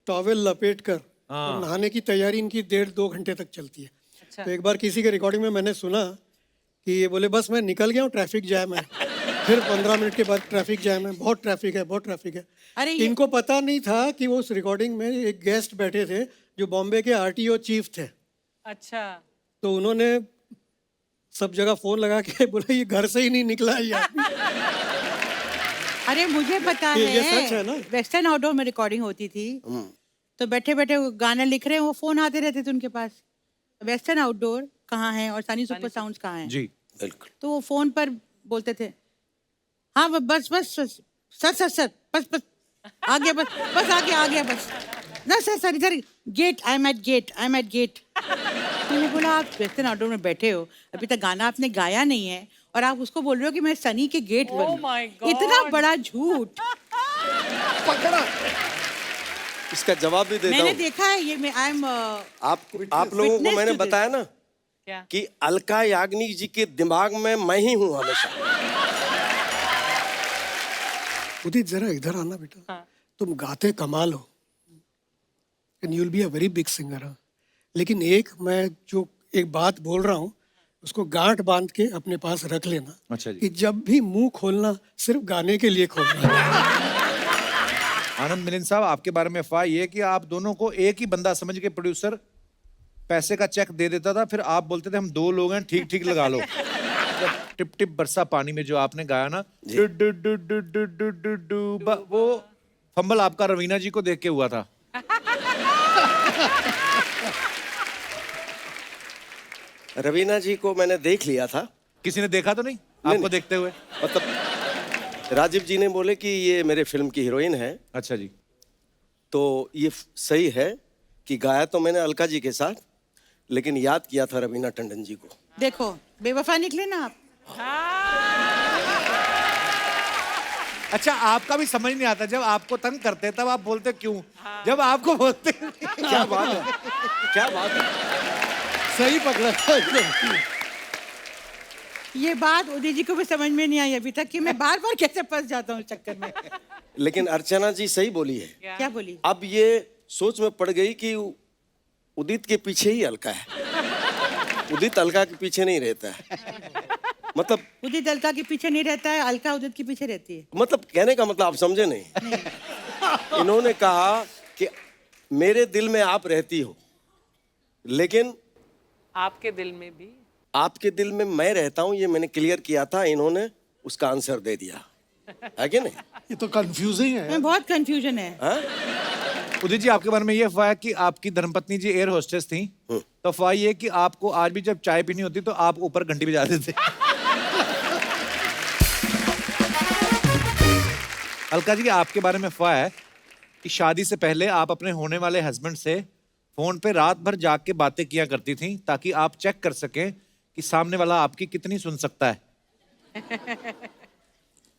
Towel लपेट कर और नहाने की तैयारी इनकी 1.5-2 घंटे तक चलती है। अच्छा। तो एक बार किसी के रिकॉर्डिंग में मैंने सुना कि ये बोले बस मैं निकल गया हूँ, ट्रैफिक जैम है। फिर 15 मिनट के बाद ट्रैफिक जैम है, बहुत ट्रैफिक है, बहुत ट्रैफिक है। अरे ये इनको पता नहीं था कि वो उस रिकॉर्डिंग में एक गेस्ट बैठे थे जो बॉम्बे के आरटीओ चीफ थे। अच्छा तो उन्होंने सब जगह फोन लगा के बोला ये घर से ही नहीं निकला है ये आदमी। अरे मुझे पता ये सच है ना? वेस्टर्न आउटडोर में रिकॉर्डिंग होती थी तो बैठे बैठे वो गाना लिख रहे हैं, वो फोन आते रहते थे उनके पास, वेस्टर्न आउटडोर कहाँ है और सनी सुपर साउंड्स कहाँ है। जी बिल्कुल। तो वो फोन पर बोलते थे, हाँ बस बस बस सर सर सर बस बस आगे बस आगे बस ना सर सर इधर gate, I am at gate. मैंने बोला आप वेस्टर्न आउटडोर में बैठे हो, अभी तक गाना आपने गाया नहीं है और आप उसको बोल रहे हो कि मैं सनी के गेट पर हूं। इतना बड़ा झूठ। पकड़ा। इसका जवाब भी देता मैंने हूँ। देखा है ये, मैं आई एम आप लोगों को मैंने बताया ना क्या कि अलका याग्निक जी के दिमाग में मैं ही हूँ हमेशा। उदित जरा इधर आना बेटा। हाँ। तुम गाते कमाल हो and you will be a very big singer. लेकिन एक बात बोल रहा हूँ उसको गांठ बांध के अपने पास रख लेना। अच्छा जी। कि जब भी मुंह खोलना सिर्फ गाने के लिए खोलना। आनंद मिलिंद साहब, आपके बारे में अफवाह ये है कि आप दोनों को एक ही बंदा समझ के प्रोड्यूसर पैसे का चेक दे देता था, फिर आप बोलते थे हम 2 लोग हैं, ठीक ठीक लगा लो। टिप टिप बरसा पानी में जो आपने गाया ना, do do do do do do do do, वो फंबल आपका रवीना जी को देख के हुआ था। रवीना जी को मैंने देख लिया था। किसी ने देखा तो नहीं आपको देखते हुए? मतलब राजीव जी ने बोले कि ये मेरे फिल्म की हीरोइन है। अच्छा जी। तो ये सही है कि गाया तो मैंने अलका जी के साथ, लेकिन याद किया था रवीना टंडन जी को। देखो बेवफा निकले ना आप। अच्छा, आपका भी समझ नहीं आता, जब आपको तंग करते तब आप बोलते क्यों, जब आपको बोलते क्या बात है, क्या बात है। सही पकड़ा था एकदम। ये बात उदय जी को भी समझ में नहीं आई अभी तक कि मैं बार बार कैसे फंस जाता हूँ चक्कर में। लेकिन अर्चना जी सही बोली है। क्या बोली? अब ये सोच में पड़ गई कि उदित के पीछे ही अलका है। उदित अलका के पीछे नहीं रहता है। मतलब उदित अलका के पीछे नहीं रहता है, अलका उदित के पीछे रहती है। मतलब कहने का मतलब आप समझे नहीं। इन्होंने कहा कि मेरे दिल में आप रहती हो, लेकिन आपके दिल में भी आपके दिल में मैं रहता हूं, ये मैंने क्लियर किया था। इन्होंने उसका आंसर दे दिया है कि नहीं? ये तो कंफ्यूजिंग है। मैं बहुत कंफ्यूजन है। हाँ? उदित जी, आपके बारे में ये अफवाह है कि आपकी धर्मपत्नी जी एयर होस्टेस थी, तो अफवाह ये है कि आपको आज भी जब चाय पीनी होती तो आप ऊपर घंटी बजाते थे। अलका जी, आपके बारे में अफवाह है कि शादी से पहले आप अपने होने वाले हस्बैंड से फोन पे रात भर जाग के बातें किया करती थी ताकि आप चेक कर सकें कि सामने वाला आपकी कितनी सुन सकता है।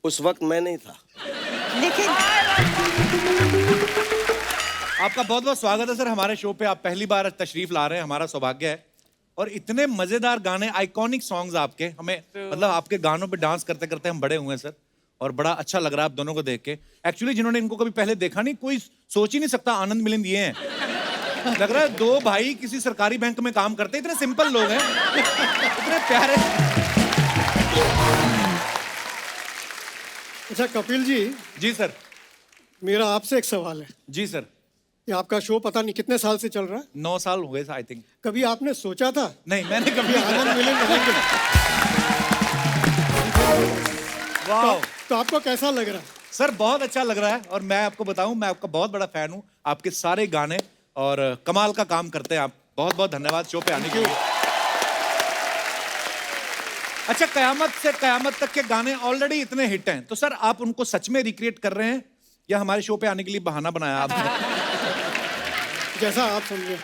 उस वक्त मैं नहीं था। लेकिन आपका बहुत बहुत स्वागत है सर हमारे शो पे। आप पहली बार तशरीफ ला रहे हैं, हमारा सौभाग्य है। और इतने मजेदार गाने, आइकॉनिक सॉन्ग्स आपके, हमें मतलब आपके गानों पे डांस करते करते हम बड़े हुए हैं सर, और बड़ा अच्छा लग रहा है आप दोनों को देख के। एक्चुअली जिन्होंने इनको कभी पहले देखा नहीं, कोई सोच ही नहीं सकता आनंद मिलिंद ये हैं। लग रहा है 2 भाई किसी सरकारी बैंक में काम करते, इतने सिंपल लोग हैं, इतने प्यारे। अच्छा कपिल जी। जी सर। मेरा आपसे एक सवाल है। जी सर। कि आपका शो पता नहीं कितने साल से चल रहा है? 9 साल हो गए आई थिंक। कभी आपने सोचा था? नहीं, मैंने कभी आनंद मिलिंद आएंगे। वाह। तो आपको कैसा लग रहा है? सर बहुत अच्छा लग रहा है, और मैं आपको बताऊं, मैं आपका बहुत बड़ा फैन हूं, आपके सारे गाने, और कमाल का काम करते हैं आप। बहुत बहुत धन्यवाद शो पे आने के लिए। अच्छा, कयामत से कयामत तक के गाने ऑलरेडी इतने हिट हैं, तो सर आप उनको सच में रिक्रिएट कर रहे हैं या हमारे शो पे आने के लिए बहाना बनाया आपने? जैसा आप समझे।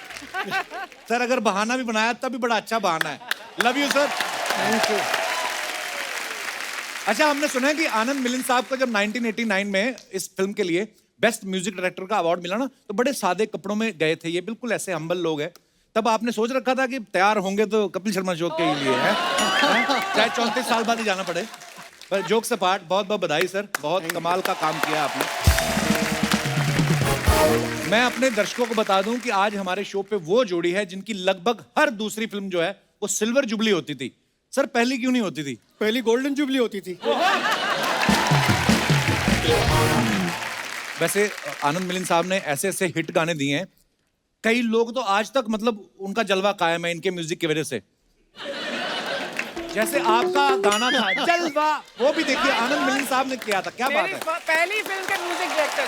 सर अगर बहाना भी बनाया तब भी बड़ा अच्छा बहाना है। Love you sir. Thank you. अच्छा, हमने सुना है कि आनंद मिलिंद साहब को जब 1989 में इस फिल्म के लिए बेस्ट म्यूजिक डायरेक्टर का अवार्ड मिला ना, तो बड़े सादे कपड़ों में गए थे, ये बिल्कुल ऐसे हम्बल लोग हैं। तब आपने सोच रखा था कि तैयार होंगे तो कपिल शर्मा शो के ही लिए है, चाहे 34 साल बाद ही जाना पड़े। पर जोक्स अपार्ट, बहुत बहुत बधाई सर, बहुत कमाल का काम किया आपने। मैं अपने दर्शकों को बता दूं कि आज हमारे शो पे वो जोड़ी है जिनकी लगभग हर दूसरी फिल्म जो है वो सिल्वर जुबली होती थी। सर पहली क्यों नहीं होती थी? पहली गोल्डन जुबली होती थी। वैसे आनंद मिलिंद साहब ने ऐसे ऐसे हिट गाने दिए हैं, कई लोग तो आज तक मतलब उनका जलवा कायम है इनके म्यूजिक की वजह से। जैसे आपका गाना था जलवा, वो भी देखिए आनंद मिलिंद साहब ने किया था। क्या बात है। पहली फिल्म के म्यूजिक डायरेक्टर।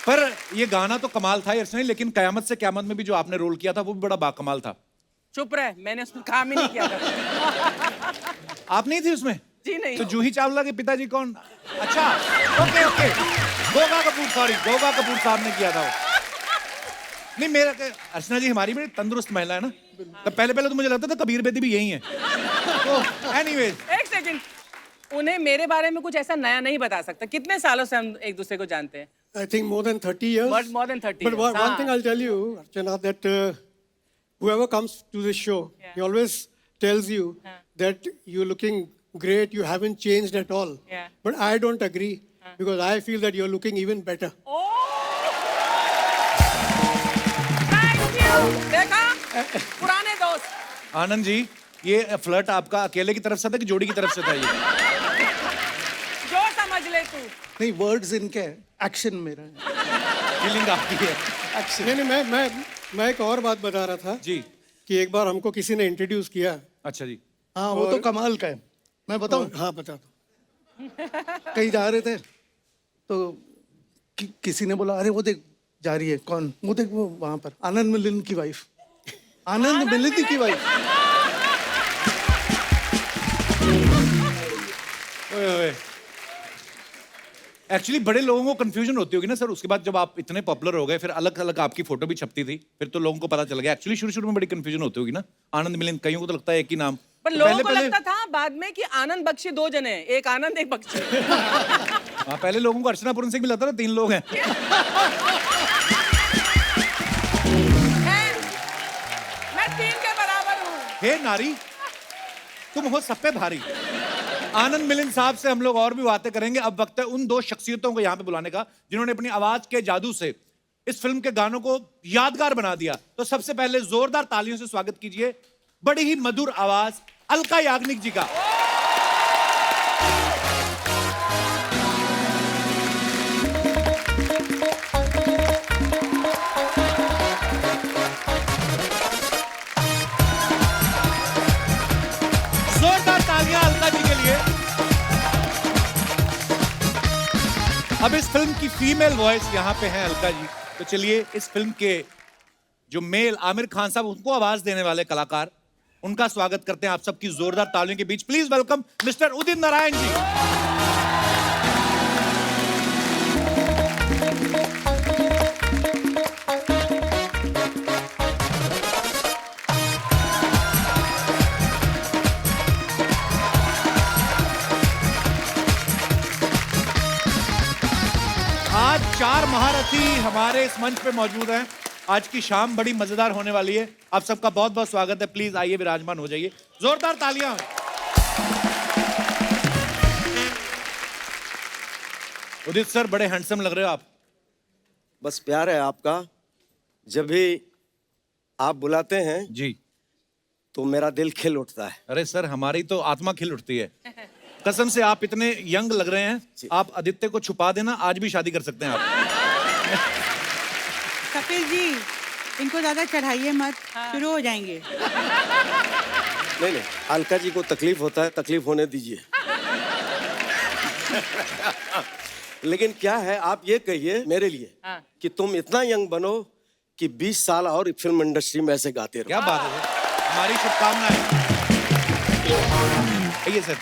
पर ये गाना तो कमाल था यार, लेकिन कयामत से कयामत में भी जो आपने रोल किया था वो भी बड़ा बाकमाल था। चुप रहे, मैंने उसमें काम ही नहीं किया था। आप नहीं थी उसमें? जी नहीं। तो जूही चावला के पिताजी कौन? अच्छा, okay okay, Goga Kapoor, sorry Goga Kapoor साहब ने किया था वो। नहीं मेरा अर्चना जी हमारी बड़ी तंदुरुस्त महिला है ना, तो पहले पहले तो मुझे लगता था कबीर बेदी भी यही है। तो एनीवेज, एक सेकंड, उन्हें मेरे बारे में कुछ ऐसा नया नहीं बता सकता। कितने सालों से हम एक दूसरे को जानते हैं? I think more than 30 years. More than 30 But years. one thing I'll tell you, Archana, that whoever comes to this show, he always tells you that you're looking great, you haven't changed at all. Yeah. But I don't agree because I feel that you're looking even better. Oh! Thank you! देखा? पुराने दोस्त। आनंद जी ये flirt आपका अकेले की तरफ से था कि जोड़ी की तरफ से था ये? जो समझ ले तू। नहीं, वर्ड्स इनके एक्शन मेरा है। फीलिंग आपकी है। नहीं, मैं एक और बात बता रहा था जी। कि एक बार हमको किसी ने इंट्रोड्यूस किया। अच्छा जी। हाँ, वो तो कमाल का है। मैं बताऊं? हाँ बता दो। कहीं जा रहे थे तो किसी ने बोला अरे वो देख जा रही है। कौन? वो देख, वो वहां पर आनंद मिलिंद की वाइफ। आनंद मिलिंद की वाइफ। एक्चुअली बड़े लोगों को कंफ्यूजन होती होगी ना सर, उसके बाद जब आप इतने पॉपुलर हो गए फिर अलग अलग आपकी फोटो भी छपती थी, फिर तो लोगों को पता चल गया। एक्चुअली शुरू शुरू में बड़ी कंफ्यूजन होती होगी ना, आनंद मिलिंद, कईयों को तो लगता है एक ही नाम। पर लोगों को लगता था बाद में कि आनंद बख्शी दो जने हैं, एक आनंद एक बख्शी। हाँ, पहले लोगों को अर्चना पूरन सिंह भी लगता था 3 लोग हैं। मैं 3 के बराबर हूँ। हे नारी, तुम हो सब पे भारी। आनंद मिलिंद साहब से हम लोग और भी बातें करेंगे। अब वक्त है उन 2 शख्सियतों को यहाँ पे बुलाने का जिन्होंने अपनी आवाज के जादू से इस फिल्म के गानों को यादगार बना दिया। तो सबसे पहले जोरदार तालियों से स्वागत कीजिए बड़ी ही मधुर आवाज अलका याग्निक जी का। जोरदार तालियां अलका जी के लिए। अब इस फिल्म की फीमेल वॉइस यहां पे है अलका जी। तो चलिए इस फिल्म के जो मेल आमिर खान साहब उनको आवाज देने वाले कलाकार, उनका स्वागत करते हैं आप सबकी जोरदार तालियों के बीच। Please welcome mister Udit Narayan ji. आज 4 महारथी हमारे इस मंच पे मौजूद हैं। आज की शाम बड़ी मजेदार होने वाली है। आप सबका बहुत बहुत स्वागत है। प्लीज आइए, विराजमान हो जाइए। जोरदार तालियां। उदित सर बड़े हैंडसम लग रहे हो आप। बस प्यार है आपका। जब भी आप बुलाते हैं जी तो मेरा दिल खिल उठता है। अरे सर हमारी तो आत्मा खिल उठती है। कसम से आप इतने यंग लग रहे हैं। आप आदित्य को छुपा देना, आज भी शादी कर सकते हैं आप। कपिल जी इनको ज्यादा चढ़ाइए मत, शुरू हो जाएंगे। नहीं नहीं, अलका जी को तकलीफ होता है, तकलीफ होने दीजिए। लेकिन क्या है, आप ये कहिए मेरे लिए कि तुम इतना यंग बनो कि 20 साल और फिल्म इंडस्ट्री में ऐसे गाते रहो। क्या बात है सर, हमारी शुभकामनाएं। आइए सर।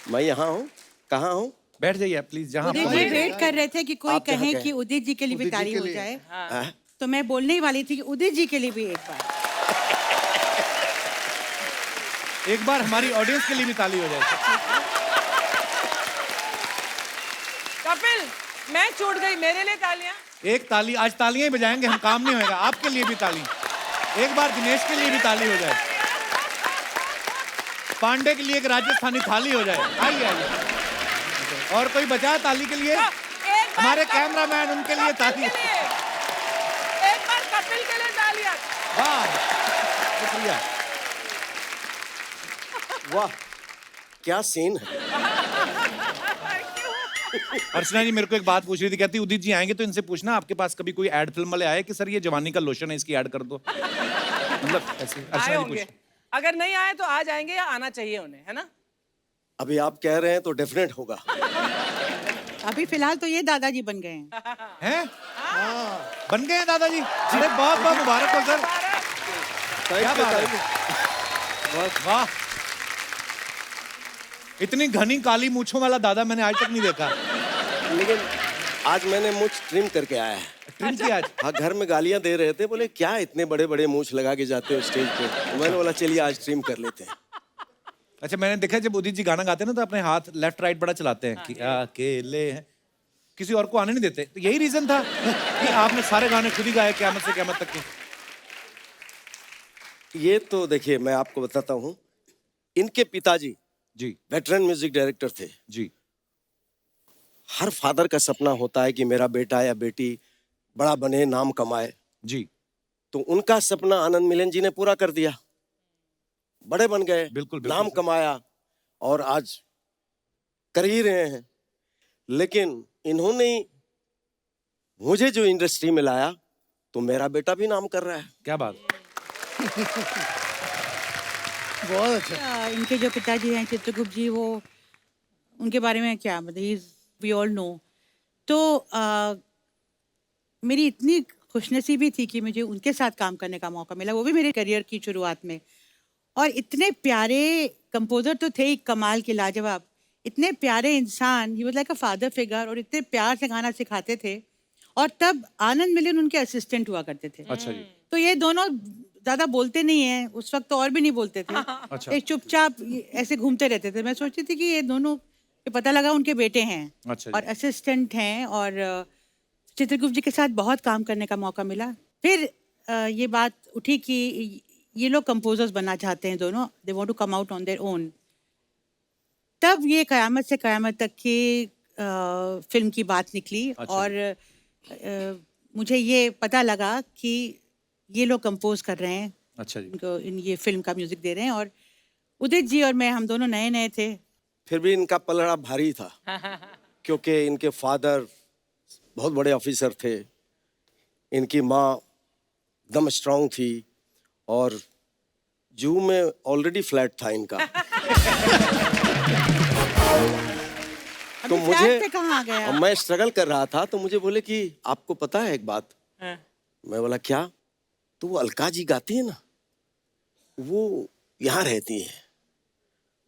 मैं यहाँ हूँ। कहाँ हूँ? बैठ जाइए आप प्लीज। जहाँ उदित जी वेट कर रहे थे कि कोई आप जहाँ कहे कहें। कि उदित जी के लिए भी उदित जी ताली के हो लिए। जाए, हाँ? तो मैं बोलने ही वाली थी कि उदित जी के लिए भी एक बार। एक बार हमारी ऑडियंस के लिए भी ताली हो जाए। कपिल मैं छूट गई, मेरे लिए तालियां। एक ताली, आज तालियां ही बजाएंगे हम, काम नहीं होएगा। आपके लिए भी ताली। एक बार दिनेश के लिए भी ताली हो जाए। पांडे के लिए एक राजस्थानी थाली हो जाए। आइए आइए। और कोई बचा ताली के लिए? एक बार हमारे कपिल- कैमरामैन, उनके लिए कपिल ताली। के लिए। एक बार कपिल के लिए तालियां। वाह, शुक्रिया। वाह क्या सीन है। अर्चना जी मेरे को एक बात पूछ रही थी, कहती उदित जी आएंगे तो इनसे पूछना आपके पास कभी कोई एड फिल्म वाले आए कि सर ये जवानी का लोशन है, इसकी ऐड कर दो। मतलब ऐसे आए अर्चना जी होंगे। पूछ। अगर नहीं आए तो आ जाएंगे या आना चाहिए उन्हें, है ना? अभी आप कह रहे हैं तो डेफिनेट होगा। अभी फिलहाल तो ये दादाजी बन गए हैं। हैं? बन गए हैं दादाजी? अरे बहुत बहुत मुबारक हो सर। क्या थैंक यू, बात है? Thank you. वाह, इतनी घनी काली मूंछों वाला दादा मैंने आज तक नहीं देखा। लेकिन आज मैंने मूछ ट्रिम करके आया है। ट्रिम किया आज? हाँ, घर में गालियां दे रहे थे, बोले क्या इतने बड़े बड़े मूछ लगा के जाते हो स्टेज पे। तो मैंने बोला चलिए आज ट्रिम कर लेते हैं। अच्छा, मैंने देखा जब उदित जी गाना गाते हैं ना तो अपने हाथ लेफ्ट राइट बड़ा चलाते हैं कि अकेले हैं, किसी और को आने नहीं देते। तो यही रीजन था कि आपने सारे गाने खुद ही गाए क़यामत से क़यामत तक के? ये तो देखिए मैं आपको बताता हूँ, इनके पिताजी जी वेटरन म्यूजिक डायरेक्टर थे। जी। हर फादर का सपना होता है कि मेरा बेटा या बेटी बड़ा बने, नाम कमाए। जी तो उनका सपना आनंद मिलन जी ने पूरा कर दिया, बड़े बन गए, बिल्कुल, बिल्कुल नाम सर। कमाया और आज कर ही रहे हैं। लेकिन इन्होंने मुझे जो इंडस्ट्री में लाया तो मेरा बेटा भी नाम कर रहा है। क्या बात। बहुत अच्छा। इनके जो पिताजी हैं चित्रगुप्त जी, वो उनके बारे में क्या मतलब, वी ऑल नो। तो मेरी इतनी खुशनसीबी थी कि मुझे उनके साथ काम करने का मौका मिला, वो भी मेरे करियर की शुरुआत में। और इतने प्यारे कंपोजर तो थे ही, कमाल के, लाजवाब, इतने प्यारे इंसान, he was like a father figure, और इतने प्यार से गाना सिखाते थे। और तब आनंद मिलन उनके असिस्टेंट हुआ करते थे। अच्छा जी। तो ये दोनों ज्यादा बोलते नहीं है, उस वक्त तो और भी नहीं बोलते थे। अच्छा। एक चुपचाप ऐसे घूमते रहते थे। मैं सोचती थी कि ये दोनों, ये पता लगा उनके बेटे हैं अच्छा जी। और असिस्टेंट हैं। और चित्रगुप्त जी के साथ बहुत काम करने का मौका मिला। फिर ये बात उठी कि ये लोग कंपोजर्स बनना चाहते हैं दोनों, they want to come out on their own. तब ये कयामत से कयामत तक की फिल्म की बात निकली। अच्छा। और मुझे ये पता लगा कि ये लोग कंपोज कर रहे हैं, अच्छा जी। इनको ये फिल्म का म्यूजिक दे रहे हैं। और उदित जी और मैं, हम दोनों नए नए थे। फिर भी इनका पलड़ा भारी था क्योंकि इनके फादर बहुत बड़े ऑफिसर थे, इनकी माँ दम स्ट्रांग थी और जू में ऑलरेडी फ्लैट था इनका। तो अभी मुझे, फ्लैट पे कहाँ आ गया? और मैं स्ट्रगल कर रहा था तो मुझे बोले कि आपको पता है एक बात। हाँ। मैं बोला क्या? तो वो अलका जी गाती है ना, वो यहाँ रहती है।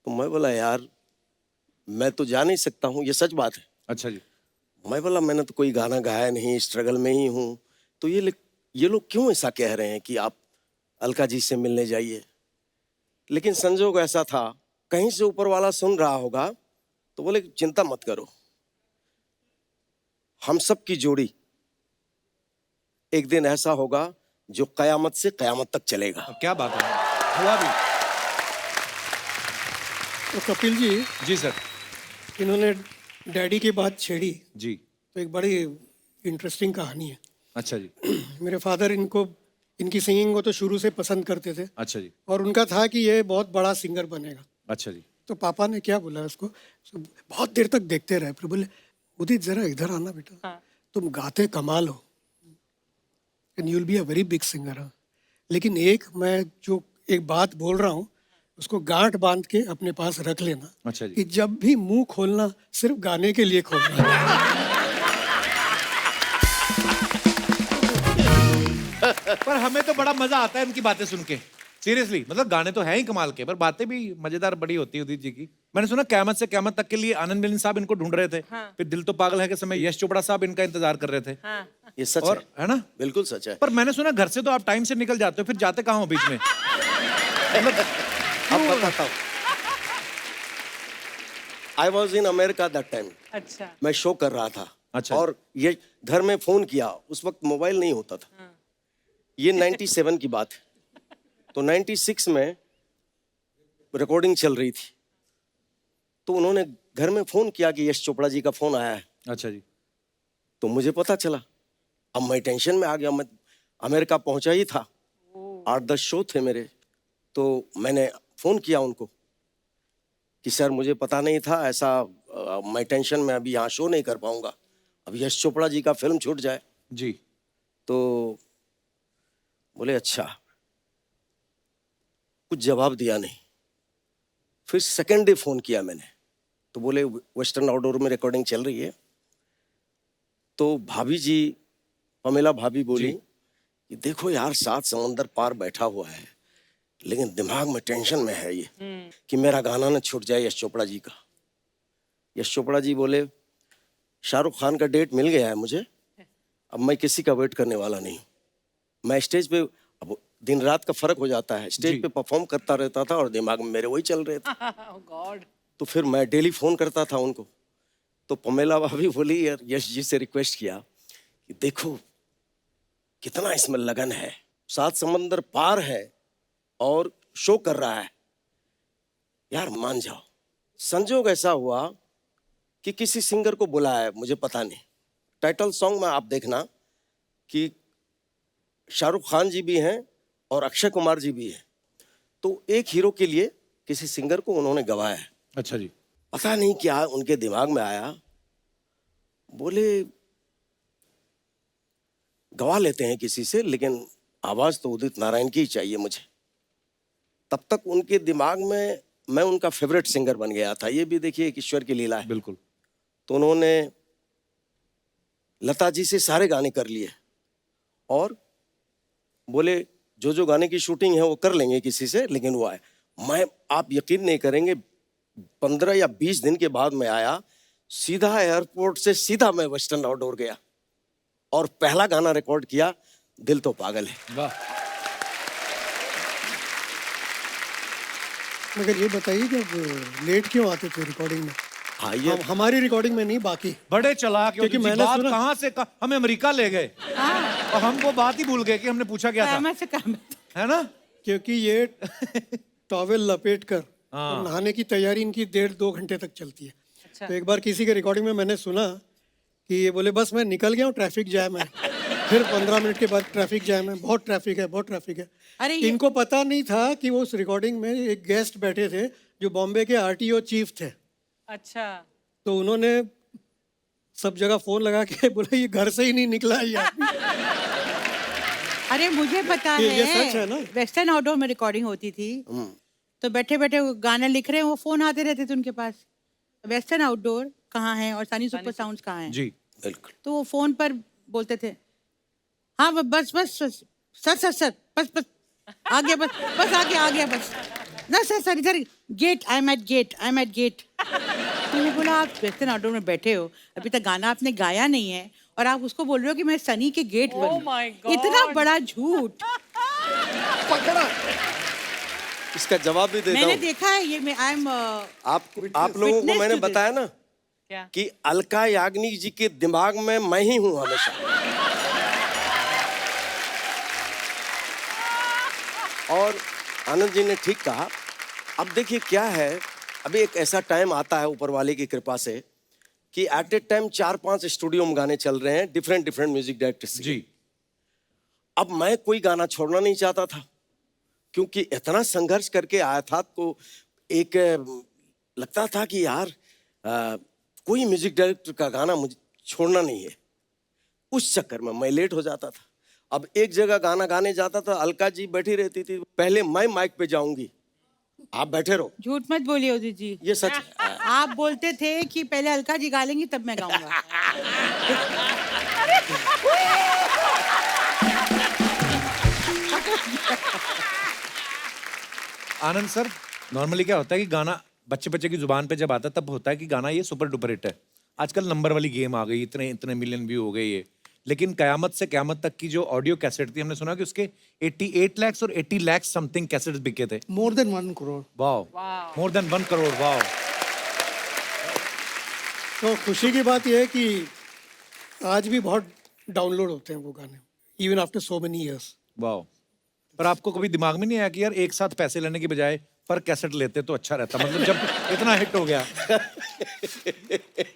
तो मैं बोला यार मैं तो जा नहीं सकता हूँ, ये सच बात है। अच्छा जी। मैं बोला मैंने तो कोई गाना गाया नहीं, स्ट्रगल में ही हूँ। तो ये लोग क्यों ऐसा कह रहे हैं कि आप अलका जी से मिलने जाइए। लेकिन संजोग ऐसा था, कहीं से ऊपर वाला सुन रहा होगा तो बोले चिंता मत करो, हम सब की जोड़ी एक दिन ऐसा होगा जो कयामत से कयामत तक चलेगा। क्या बात है, हुआ भी। तो कपिल जी, जी सर। इन्होंने डैडी की बात छेड़ी जी। तो एक बड़ी इंटरेस्टिंग कहानी है। अच्छा जी। मेरे फादर इनकी सिंगिंग को तो शुरू से पसंद करते थे अच्छा जी। और उनका था कि ये बहुत बड़ा सिंगर बनेगा। अच्छा जी। तो पापा ने क्या बोला उसको, बहुत देर तक देखते रहे, फिर बोले उदित जरा इधर आना बेटा, तुम गाते कमाल हो and you'll be a very big singer. लेकिन मैं जो एक बात बोल रहा हूँ उसको गांठ बांध के अपने पास रख लेना अच्छा जी। कि जब भी मुंह खोलना सिर्फ गाने के लिए खोलना। पर हमें तो बड़ा मजा आता है इनकी बातें सुन के, सीरियसली। मतलब गाने तो हैं ही कमाल के, पर बातें भी मजेदार बड़ी होती है उदित जी की। मैंने सुना क़यामत से क़यामत तक के लिए आनंद मिलन साहब इनको ढूंढ रहे थे। फिर दिल तो पागल है के समय यश चोपड़ा साहब इनका इंतजार कर रहे थे। ये सच और है ना? बिल्कुल सच है। पर मैंने सुना घर से तो आप टाइम से निकल जाते हो, फिर जाते कहाँ हो बीच में? अब बताता हूँ। I was in America that time. अच्छा। मैं शो कर रहा था। अच्छा। और ये घर में फोन किया, उस वक्त मोबाइल नहीं होता था। ये 97 की बात है। तो 96 में रिकॉर्डिंग चल रही थी, तो उन्होंने घर में फोन किया कि यश चोपड़ा जी का फोन आया है, अच्छा जी। तो मुझे पता चला। अब मैं टेंशन में आ गया, मैं अमेरिका पहुंचा ही था, 8-10 शो थे मेरे। तो मैंने फोन किया उनको कि सर मुझे पता नहीं था ऐसा, मैं टेंशन में अभी यहाँ शो नहीं कर पाऊंगा, अब यश चोपड़ा जी का फिल्म छूट जाए। जी। तो बोले अच्छा, कुछ जवाब दिया नहीं। फिर सेकेंड डे फोन किया मैंने, तो बोले वेस्टर्न आउटडोर में रिकॉर्डिंग चल रही है। तो भाभी जी, पमेला भाभी बोली कि देखो यार, 7 समंदर पार बैठा हुआ है, लेकिन दिमाग में टेंशन में है ये कि मेरा गाना न छूट जाए यश चोपड़ा जी का। यश चोपड़ा जी बोले शाहरुख खान का डेट मिल गया है मुझे, अब मैं किसी का वेट करने वाला नहीं। मैं स्टेज पे, अब दिन रात का फर्क हो जाता है, स्टेज पे परफॉर्म करता रहता था और दिमाग में मेरे वही चल रहे थे। गॉड। तो फिर मैं डेली फोन करता था उनको। तो पमेला भाभी बोली यार, यश जी से रिक्वेस्ट किया कि देखो कितना इसमें लगन है, 7 समंदर पार है और शो कर रहा है, यार मान जाओ। संजोग ऐसा हुआ कि किसी सिंगर को बुलाया है, मुझे पता नहीं। टाइटल सॉन्ग में आप देखना कि शाहरुख खान जी भी हैं और अक्षय कुमार जी भी हैं। तो एक हीरो के लिए किसी सिंगर को उन्होंने गवाया है। अच्छा जी। पता नहीं क्या उनके दिमाग में आया, बोले गवा लेते हैं किसी से, लेकिन आवाज तो उदित नारायण की ही चाहिए मुझे। तब तक उनके दिमाग में मैं उनका फेवरेट सिंगर बन गया था। ये भी देखिए एक ईश्वर की लीला है। बिल्कुल। तो उन्होंने लता जी से सारे गाने कर लिए और बोले जो जो गाने की शूटिंग है वो कर लेंगे किसी से, लेकिन वो आए। मैं, आप यकीन नहीं करेंगे, 15 या 20 दिन के बाद मैं आया, सीधा एयरपोर्ट से सीधा मैं वेस्टर्न आउटडोर गया और पहला गाना रिकॉर्ड किया, दिल तो पागल है। वाह। मगर ये बताइए कि लेट क्यों आते थे रिकॉर्डिंग में? हाँ, ये हमारी रिकॉर्डिंग में नहीं, बाकी बड़े चालाक हो क्योंकि जी, मैंने बात सुना- कहाँ से हमें अमेरिका ले गए और हम वो बात ही भूल गए कि हमने पूछा क्या था, काम से काम है ना? क्योंकि ये टॉवेल लपेट कर और नहाने की तैयारी इनकी 1.5-2 घंटे तक चलती है। तो एक बार किसी के रिकॉर्डिंग में मैंने सुना कि ये बोले बस मैं निकल गया हूँ, ट्रैफिक जैम है। फिर 15 मिनट के बाद ट्रैफिक जैम है, बहुत ट्रैफिक है, बहुत ट्रैफिक है। अरे ये- इनको पता नहीं था कि वो उस रिकॉर्डिंग में एक गेस्ट बैठे थे जो बॉम्बे के आरटीओ चीफ थे। अच्छा। तो उन्होंने सब जगह फोन लगा के बोला ये घर से ही नहीं निकला है ये आदमी। अरे मुझे पता ये सच है ना? वेस्टर्न आउटडोर में रिकॉर्डिंग होती थी, तो बैठे बैठे वो गाना लिख रहे हैं, वो फोन आते रहते थे उनके पास, वेस्टर्न आउटडोर कहाँ है और सनी सुपर साउंड्स कहाँ है। जी। बिल्कुल। तो वो फोन पर बोलते थे, हाँ बस बस बस सर सर सर बस बस आ गया, बस बस आ गया बस ना सर सर इधर gate, I am at gate. मैंने बोला आप वेस्टर्न आउटडोर में बैठे हो, अभी तक गाना आपने गाया नहीं है और आप उसको बोल रहे हो कि मैं सनी के गेट पर हूँ। my God. इतना बड़ा झूठ। पकड़ा। इसका जवाब भी देता मैंने हूँ। देखा है ये, मैं आई एम आप लोगों को witness मैंने to this. बताया ना क्या? कि अलका याग्निक जी के दिमाग में मैं ही हूं हमेशा। और आनंद जी ने ठीक कहा। अब देखिए क्या है, अभी एक ऐसा टाइम आता है ऊपर वाले की कृपा से कि एट ए टाइम 4-5 स्टूडियो में गाने चल रहे हैं डिफरेंट म्यूजिक डायरेक्टर्स के। जी। अब मैं कोई गाना छोड़ना नहीं चाहता था, क्योंकि इतना संघर्ष करके आया था, तो एक लगता था कि यार कोई म्यूजिक डायरेक्टर का गाना मुझे छोड़ना नहीं है। उस चक्कर में मैं लेट हो जाता था। अब एक जगह गाना गाने जाता था, अलका जी बैठी रहती थी, पहले मैं माइक पे जाऊंगी, आप बैठे रहो। झूठ मत बोलिए उदित जी, ये सच है। आप बोलते थे कि पहले अलका जी गा लेंगी तब मैं गाऊंगा। आनंद सर, नॉर्मली क्या होता है कि गाना बच्चे बच्चे की जुबान पे जब आता है तब होता है कि गाना ये सुपर डुपर हिट है। आजकल नंबर वाली गेम आ गई, इतने इतने मिलियन व्यू हो गए ये। लेकिन कयामत से कयामत तक की जो ऑडियो कैसेट थी, हमने सुना कि उसके 88 लाख और 80 लाख समथिंग कैसेट्स बिके थे। more than 1 crore. Wow, more than 1 crore. Wow. तो खुशी की बात यह है कि आज भी बहुत डाउनलोड होते हैं वो गाने, even after so many years. Wow. पर आपको कभी दिमाग में नहीं आया कि यार एक साथ पैसे लेने की बजाय पर कैसेट लेते तो अच्छा रहता, मतलब जब इतना हिट हो गया।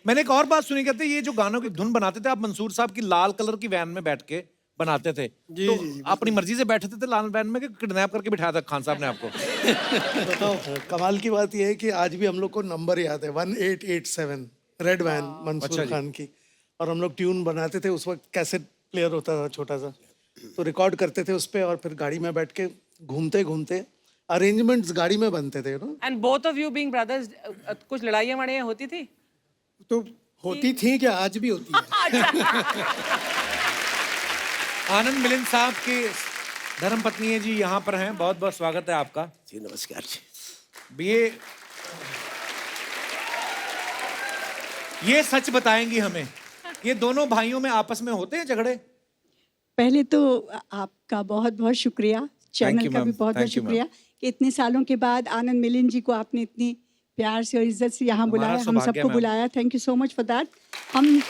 मैंने एक और बात सुनी, कहते ये जो गानों की धुन बनाते थे आप मंसूर साहब की लाल कलर की वैन में बैठ के बनाते थे, तो अपनी मर्जी से बैठते थे लाल वैन में कि किडनैप करके बिठाया था खान साहब ने आपको? बताओ, कमाल की बात यह है कि आज भी हम लोग को नंबर याद है, 1887 रेड वैन मंसूर खान की। और हम लोग ट्यून बनाते थे, उस वक्त कैसेट प्लेयर होता था छोटा सा, तो रिकॉर्ड करते थे उस पे और फिर गाड़ी में बैठ के घूमते घूमते अरेंजमेंट्स गाड़ी में बनते थे, no. And both of you being brothers, कुछ लड़ाइयाँ वड़ाइयाँ होती थी? तो होती थी क्या, आज भी होती है। आनंद मिलिंद साहब की धर्मपत्नी है जी, यहाँ पर हैं, बहुत बहुत स्वागत है आपका जी। नमस्कार जी। ये सच बताएंगी हमें, ये दोनों भाइयों में आपस में होते हैं झगड़े? पहले तो आपका बहुत बहुत शुक्रिया, चैनल you, का भी ma'am. बहुत बहुत Thank you, शुक्रिया कि इतने सालों के बाद आनंद मिलिंद जी को आपने इतनी प्यार से और इज्जत से यहाँ बुलाया, हम सौभाग्य, सबको ma'am. बुलाया। Thank you so much for that. हम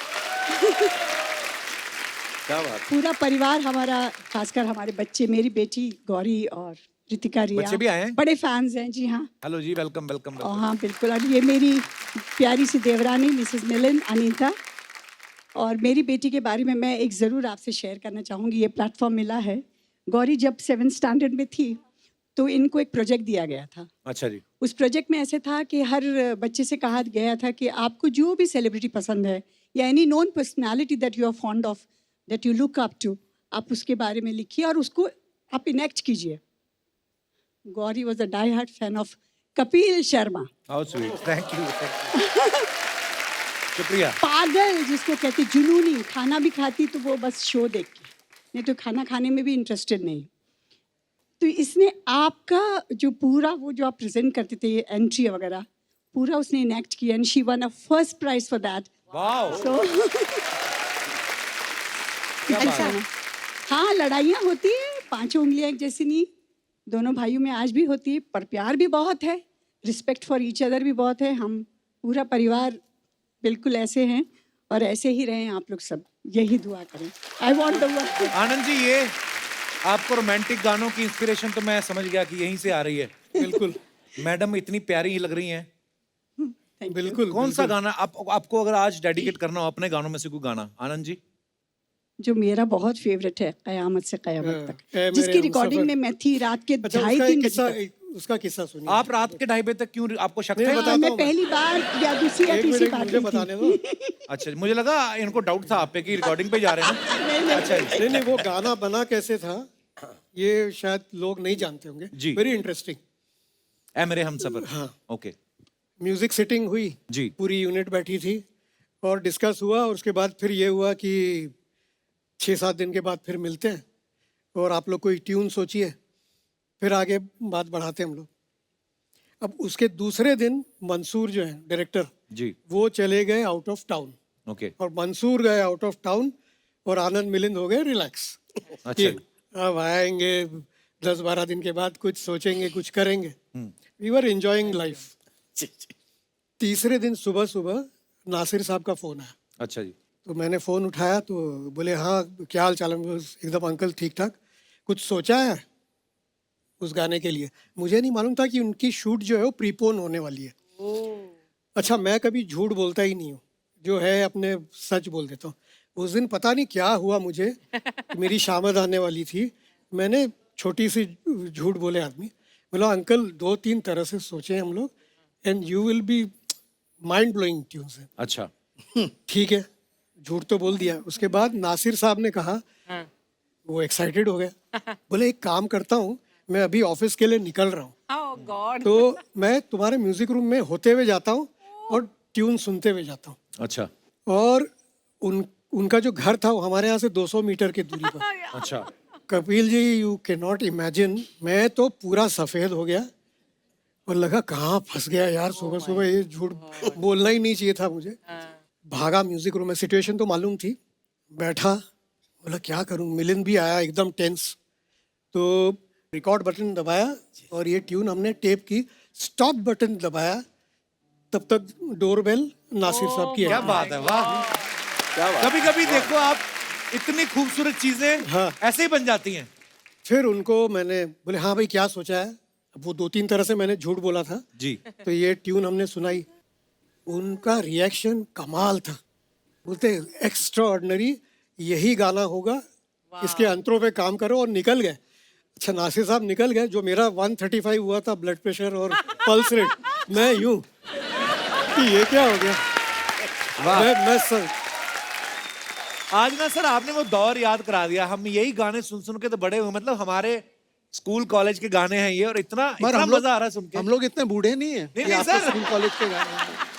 क्या बात। पूरा परिवार हमारा, खासकर हमारे बच्चे, मेरी बेटी गौरी और रितिका रिया, बच्चे भी आए हैं? बड़े फैंस हैं जी। हाँ, हेलो जी, वेलकम वेलकम। और हाँ बिल्कुल। और ये मेरी प्यारी सी देवरानी मिसेस मिलिंद, अनीता। और मेरी बेटी के बारे में मैं एक ज़रूर आपसे शेयर करना चाहूँगी, ये प्लेटफॉर्म मिला है। गौरी जब 7th स्टैंडर्ड में थी तो इनको एक प्रोजेक्ट दिया गया था। अच्छा जी। उस प्रोजेक्ट में ऐसे था कि हर बच्चे से कहा गया था कि आपको जो भी सेलिब्रिटी पसंद है या any known personality that you are fond of, that you look up to, आप उसके बारे में लिखिए और उसको आप इनेक्ट कीजिए। Gauri was a die hard fan of Kapil Sharma. How sweet, thank you. शुक्रिया। पागल जिसको कहते, जुनूनी, खाना भी खाती तो वो बस शो देख के, नहीं तो खाना खाने में भी इंटरेस्टेड नहीं। तो इसने आपका जो पूरा वो जो आप प्रेजेंट करते थे एंट्री वगैरह पूरा उसने इनेक्ट किया and she won a first prize for that. Wow. So अच्छा, हाँ लड़ाइयाँ होती है, 5 उंगलियाँ एक जैसी नहीं, दोनों भाइयों में आज भी होती है, पर प्यार भी बहुत है, रिस्पेक्ट फॉर ईच अदर भी बहुत है। हम पूरा परिवार बिल्कुल ऐसे हैं और ऐसे ही रहें आप लोग सब, यही दुआ करें। I want the work. Anand ji, ये आपको रोमांटिक गानों की इंस्पिरेशन तो मैं समझ गया कि यहीं से आ रही है। बिल्कुल। मैडम इतनी प्यारी लग रही हैं। बिल्कुल। कौन सा गाना आपको अगर आज डेडिकेट करना हो अपने गानों में से कोई गाना, आनंद जी? जो मेरा बहुत फेवरेट है, कयामत से कयामत ए तक, मेरे जिसकी हमसफर। रिकॉर्डिंग में मैं थी रात के अच्छा, 2:30-3 किस्सा, बजे तक। उसका किस्सा सुनिए। आप रात के 2:30 बजे तक क्यों, आपको शक नहीं, है? बताता मैं हूँ पहली बार या दूसरी या एक तीसरी मिनट बार मुझे गई बताने थी। दो। अच्छा, मुझे लगा इनको डाउट था आप पे कि रिकॉर्डिंग पे जा रहे हैं। अच्छा जी। नहीं नहीं, वो गाना बना कैसे था ये शायद लोग नहीं जानते होंगे। जी। Very interesting. ए मेरे हमसफर। हाँ। ओके म्यूजिक सिटिंग हुई जी। पूरी यूनिट बैठी थी और डिस्कस हुआ और उसके बाद फिर ये हुआ कि 6-7 दिन के बाद फिर मिलते हैं और आप लोग कोई ट्यून सोचिए, फिर आगे बात बढ़ाते हैं हम लोग। अब उसके दूसरे दिन मंसूर जो है डायरेक्टर जी। वो चले गए आउट ऑफ टाउन ओके। और मंसूर गए आउट ऑफ टाउन और आनंद मिलिंद हो गए रिलैक्स। अच्छा जी। अब आएंगे 10-12 दिन के बाद, कुछ सोचेंगे, कुछ करेंगे। We were enjoying life. तीसरे दिन सुबह सुबह नासिर साहब का फोन आया। अच्छा जी। तो मैंने फ़ोन उठाया तो बोले हाँ क्या हाल चाल है। एकदम अंकल ठीक ठाक, कुछ सोचा है उस गाने के लिए? मुझे नहीं मालूम था कि उनकी शूट जो है वो प्रीपोन होने वाली है। अच्छा, मैं कभी झूठ बोलता ही नहीं हूँ, जो है अपने सच बोल देता हूँ। उस दिन पता नहीं क्या हुआ मुझे, मेरी शामद आने वाली थी, मैंने छोटी सी झूठ बोले आदमी, बोला अंकल 2-3 तरह से सोचे हम लोग and you will be mind blowing tunes. अच्छा। ठीक है, झूठ तो बोल दिया। उसके बाद नासिर साहब ने कहा, वो एक्साइटेड हो गया, बोले एक काम करता हूँ, मैं अभी ऑफिस के लिए निकल रहा हूँ, Oh God. तो मैं तुम्हारे म्यूजिक रूम में होते हुए जाता हूँ और ट्यून सुनते हुए जाता हूँ। अच्छा। और उनका जो घर था वो हमारे यहाँ से 200 मीटर की दूरी पर। अच्छा। Kapil ji, you can not imagine, मैं तो पूरा सफेद हो गया और लगा कहाँ फंस गया यार, सुबह सुबह ये झूठ बोलना ही नहीं चाहिए था मुझे। भागा म्यूजिक रूम में, सिचुएशन तो मालूम थी, बैठा, बोला क्या करूं। मिलिंद भी आया एकदम टेंस, तो रिकॉर्ड बटन दबाया और ये ट्यून हमने टेप की, स्टॉप बटन दबाया, तब तक डोरबेल नासिर साहब की क्या है। बात है, वाह। क्या बात। कभी कभी देखो आप, इतनी खूबसूरत चीजें हाँ। ऐसे ही बन जाती हैं। फिर उनको मैंने बोले हाँ भाई क्या सोचा है? वो 2-3 तरह से मैंने झूठ बोला था, जी तो ये ट्यून हमने सुनाई, उनका रिएक्शन कमाल था। बोलते एक्स्ट्रा ऑर्डिनरी, यही गाना होगा, इसके अंतरों पे काम करो, और निकल गए। अच्छा नासिर साहब निकल गए, जो मेरा 135 हुआ था ब्लड प्रेशर और पल्स रेट, मैं यूं कि ये क्या हो गया। मैं सर आज ना सर आपने वो दौर याद करा दिया। हम यही गाने सुन सुन के तो बड़े हुए, मतलब हमारे स्कूल कॉलेज के गाने हैं ये, और इतना इतना मजा आ रहा है सुन के। हम लोग इतने बूढ़े नहीं है नहीं, कि आपको सर। स्कूल कॉलेज के गाने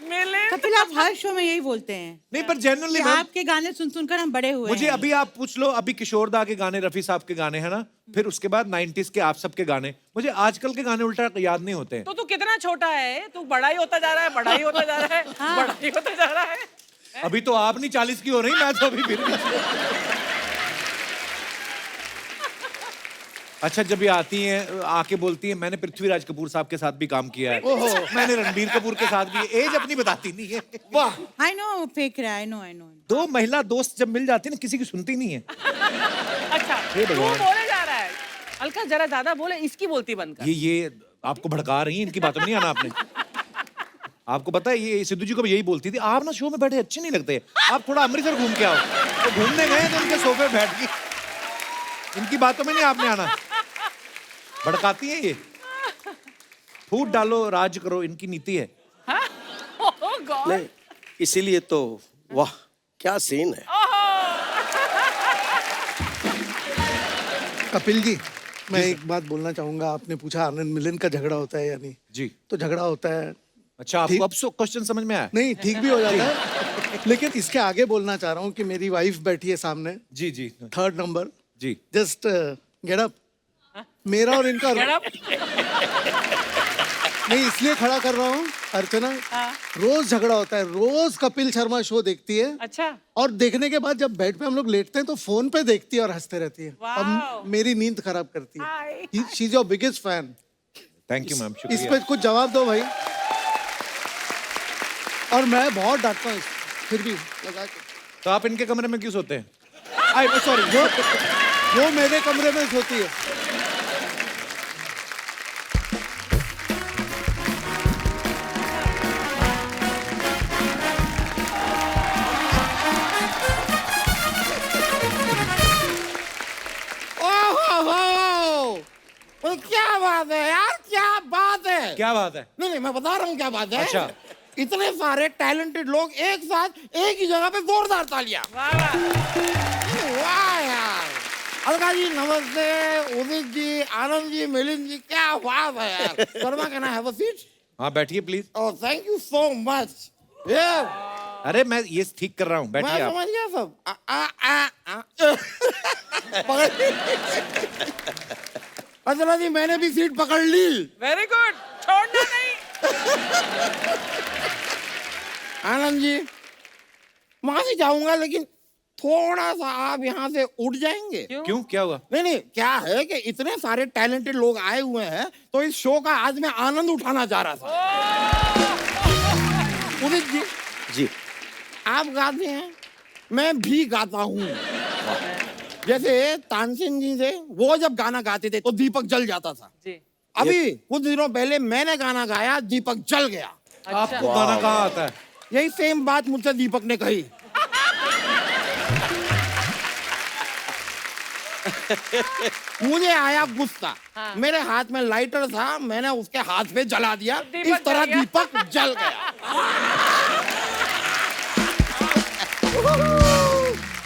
मिले कपिल आप हर शो में यही बोलते हैं नहीं पर जेन्युइनली कि आपके गाने सुन सुनकर हम बड़े हुए मुझे हैं। अभी आप पूछ लो, अभी किशोर दा के गाने, रफी साहब के गाने है ना, फिर उसके बाद 90s के आप सबके गाने, मुझे आजकल के गाने उल्टा याद नहीं होते हैं। तो तू कितना छोटा है, तू बड़ा ही होता जा रहा है, बड़ा ही होता जा रहा है, बड़ा ही होता जा रहा है। अभी तो आप नहीं 40 की हो रही, मैं तो अभी फिर भी। अच्छा जब ये आती हैं आके बोलती हैं, मैंने पृथ्वीराज कपूर साहब के साथ भी काम किया है, मैंने रणबीर कपूर के साथ भी, एज अपनी बताती नहीं है। वाह, आई नो फेक रहा है, आई नो। दो महिला दोस्त जब मिल जाती है ना, किसी की सुनती नहीं है। अच्छा हे तू भगवान। बोले जा रहा है, अलका जरा ज्यादा बोले, इसकी बोलती बंद कर। ये आपको भड़का रही हैं, इनकी बातों में नहीं आना आपने। आपको पता है ये सिद्धू जी को भी यही बोलती थी, आप ना शो में बैठे अच्छे नहीं लगते, आप थोड़ा अमृतसर घूम के आओ। तो घूमने गए तो उनके सोफे बैठ गई, इनकी बातों में नहीं आपने आना। भड़काती है ये, फूट डालो राज करो, इनकी नीति है। Oh God! नहीं, इसीलिए तो वाह क्या सीन है। कपिल जी, मैं एक बात बोलना चाहूंगा। आपने पूछा आनंद मिलन का झगड़ा होता है या नहीं। जी तो झगड़ा होता है, अच्छा, आपको अब क्वेश्चन समझ में आया? नहीं ठीक भी हो जाता है, लेकिन इसके आगे बोलना चाह रहा हूँ कि मेरी वाइफ बैठी है सामने, जी जी 3rd नंबर, जी। Just get up. मेरा और इनका नहीं इसलिए खड़ा कर रहा हूँ अर्चना, रोज झगड़ा होता है, रोज कपिल शर्मा शो देखती है, अच्छा और देखने के बाद जब बेड पे हम लोग लेटते हैं तो फोन पे देखती है और हंसते रहती है। अब मेरी नींद खराब करती है। She is your biggest fan. Thank you ma'am, इस शुक्रिया। पे कुछ जवाब दो भाई। और मैं बहुत डांटता हूँ फिर भी लगा के। तो आप इनके कमरे में क्यों सोते हैं? सॉरी, वो मेरे कमरे में सोती है। ओह क्या बात है यार, क्या बात है। क्या बात है? नहीं मैं बता रहा हूँ क्या बात है। अच्छा। इतने सारे टैलेंटेड लोग एक साथ एक ही जगह पे जोरदार तालियां। वाह यार, अलका जी नमस्ते, उदित जी, आनंद जी, मिलिंद जी, क्या बात है यार। Sharma can I have a seat? हाँ बैठिए please. Oh thank you so much. अरे मैं ये ठीक कर रहा हूँ, मैं बैठिए आप। समझ गया सब। अर्चना जी मैंने भी सीट पकड़ ली। वेरी गुड, छोड़ना नहीं। आनंद जी वहां से जाऊंगा, लेकिन थोड़ा सा आप यहाँ से उठ जाएंगे। क्यों, क्या हुआ? नहीं क्या है कि इतने सारे टैलेंटेड लोग आए हुए हैं, तो इस शो का आज मैं आनंद उठाना चाह रहा था। उदित जी जी आप गाते हैं, मैं भी गाता हूँ। जैसे तानसेन जी थे, वो जब गाना गाते थे तो दीपक जल जाता था। जी अभी कुछ दिनों पहले मैंने गाना गाया, दीपक जल गया। आपको गाना कहाँ आता है? यही सेम बात मुझसे दीपक ने कही। मुझे आया गुस्सा। मेरे हाथ में लाइटर था, मैंने उसके हाथ पे जला दिया। दीपक इस तरह जल गया। दीपक जल गया।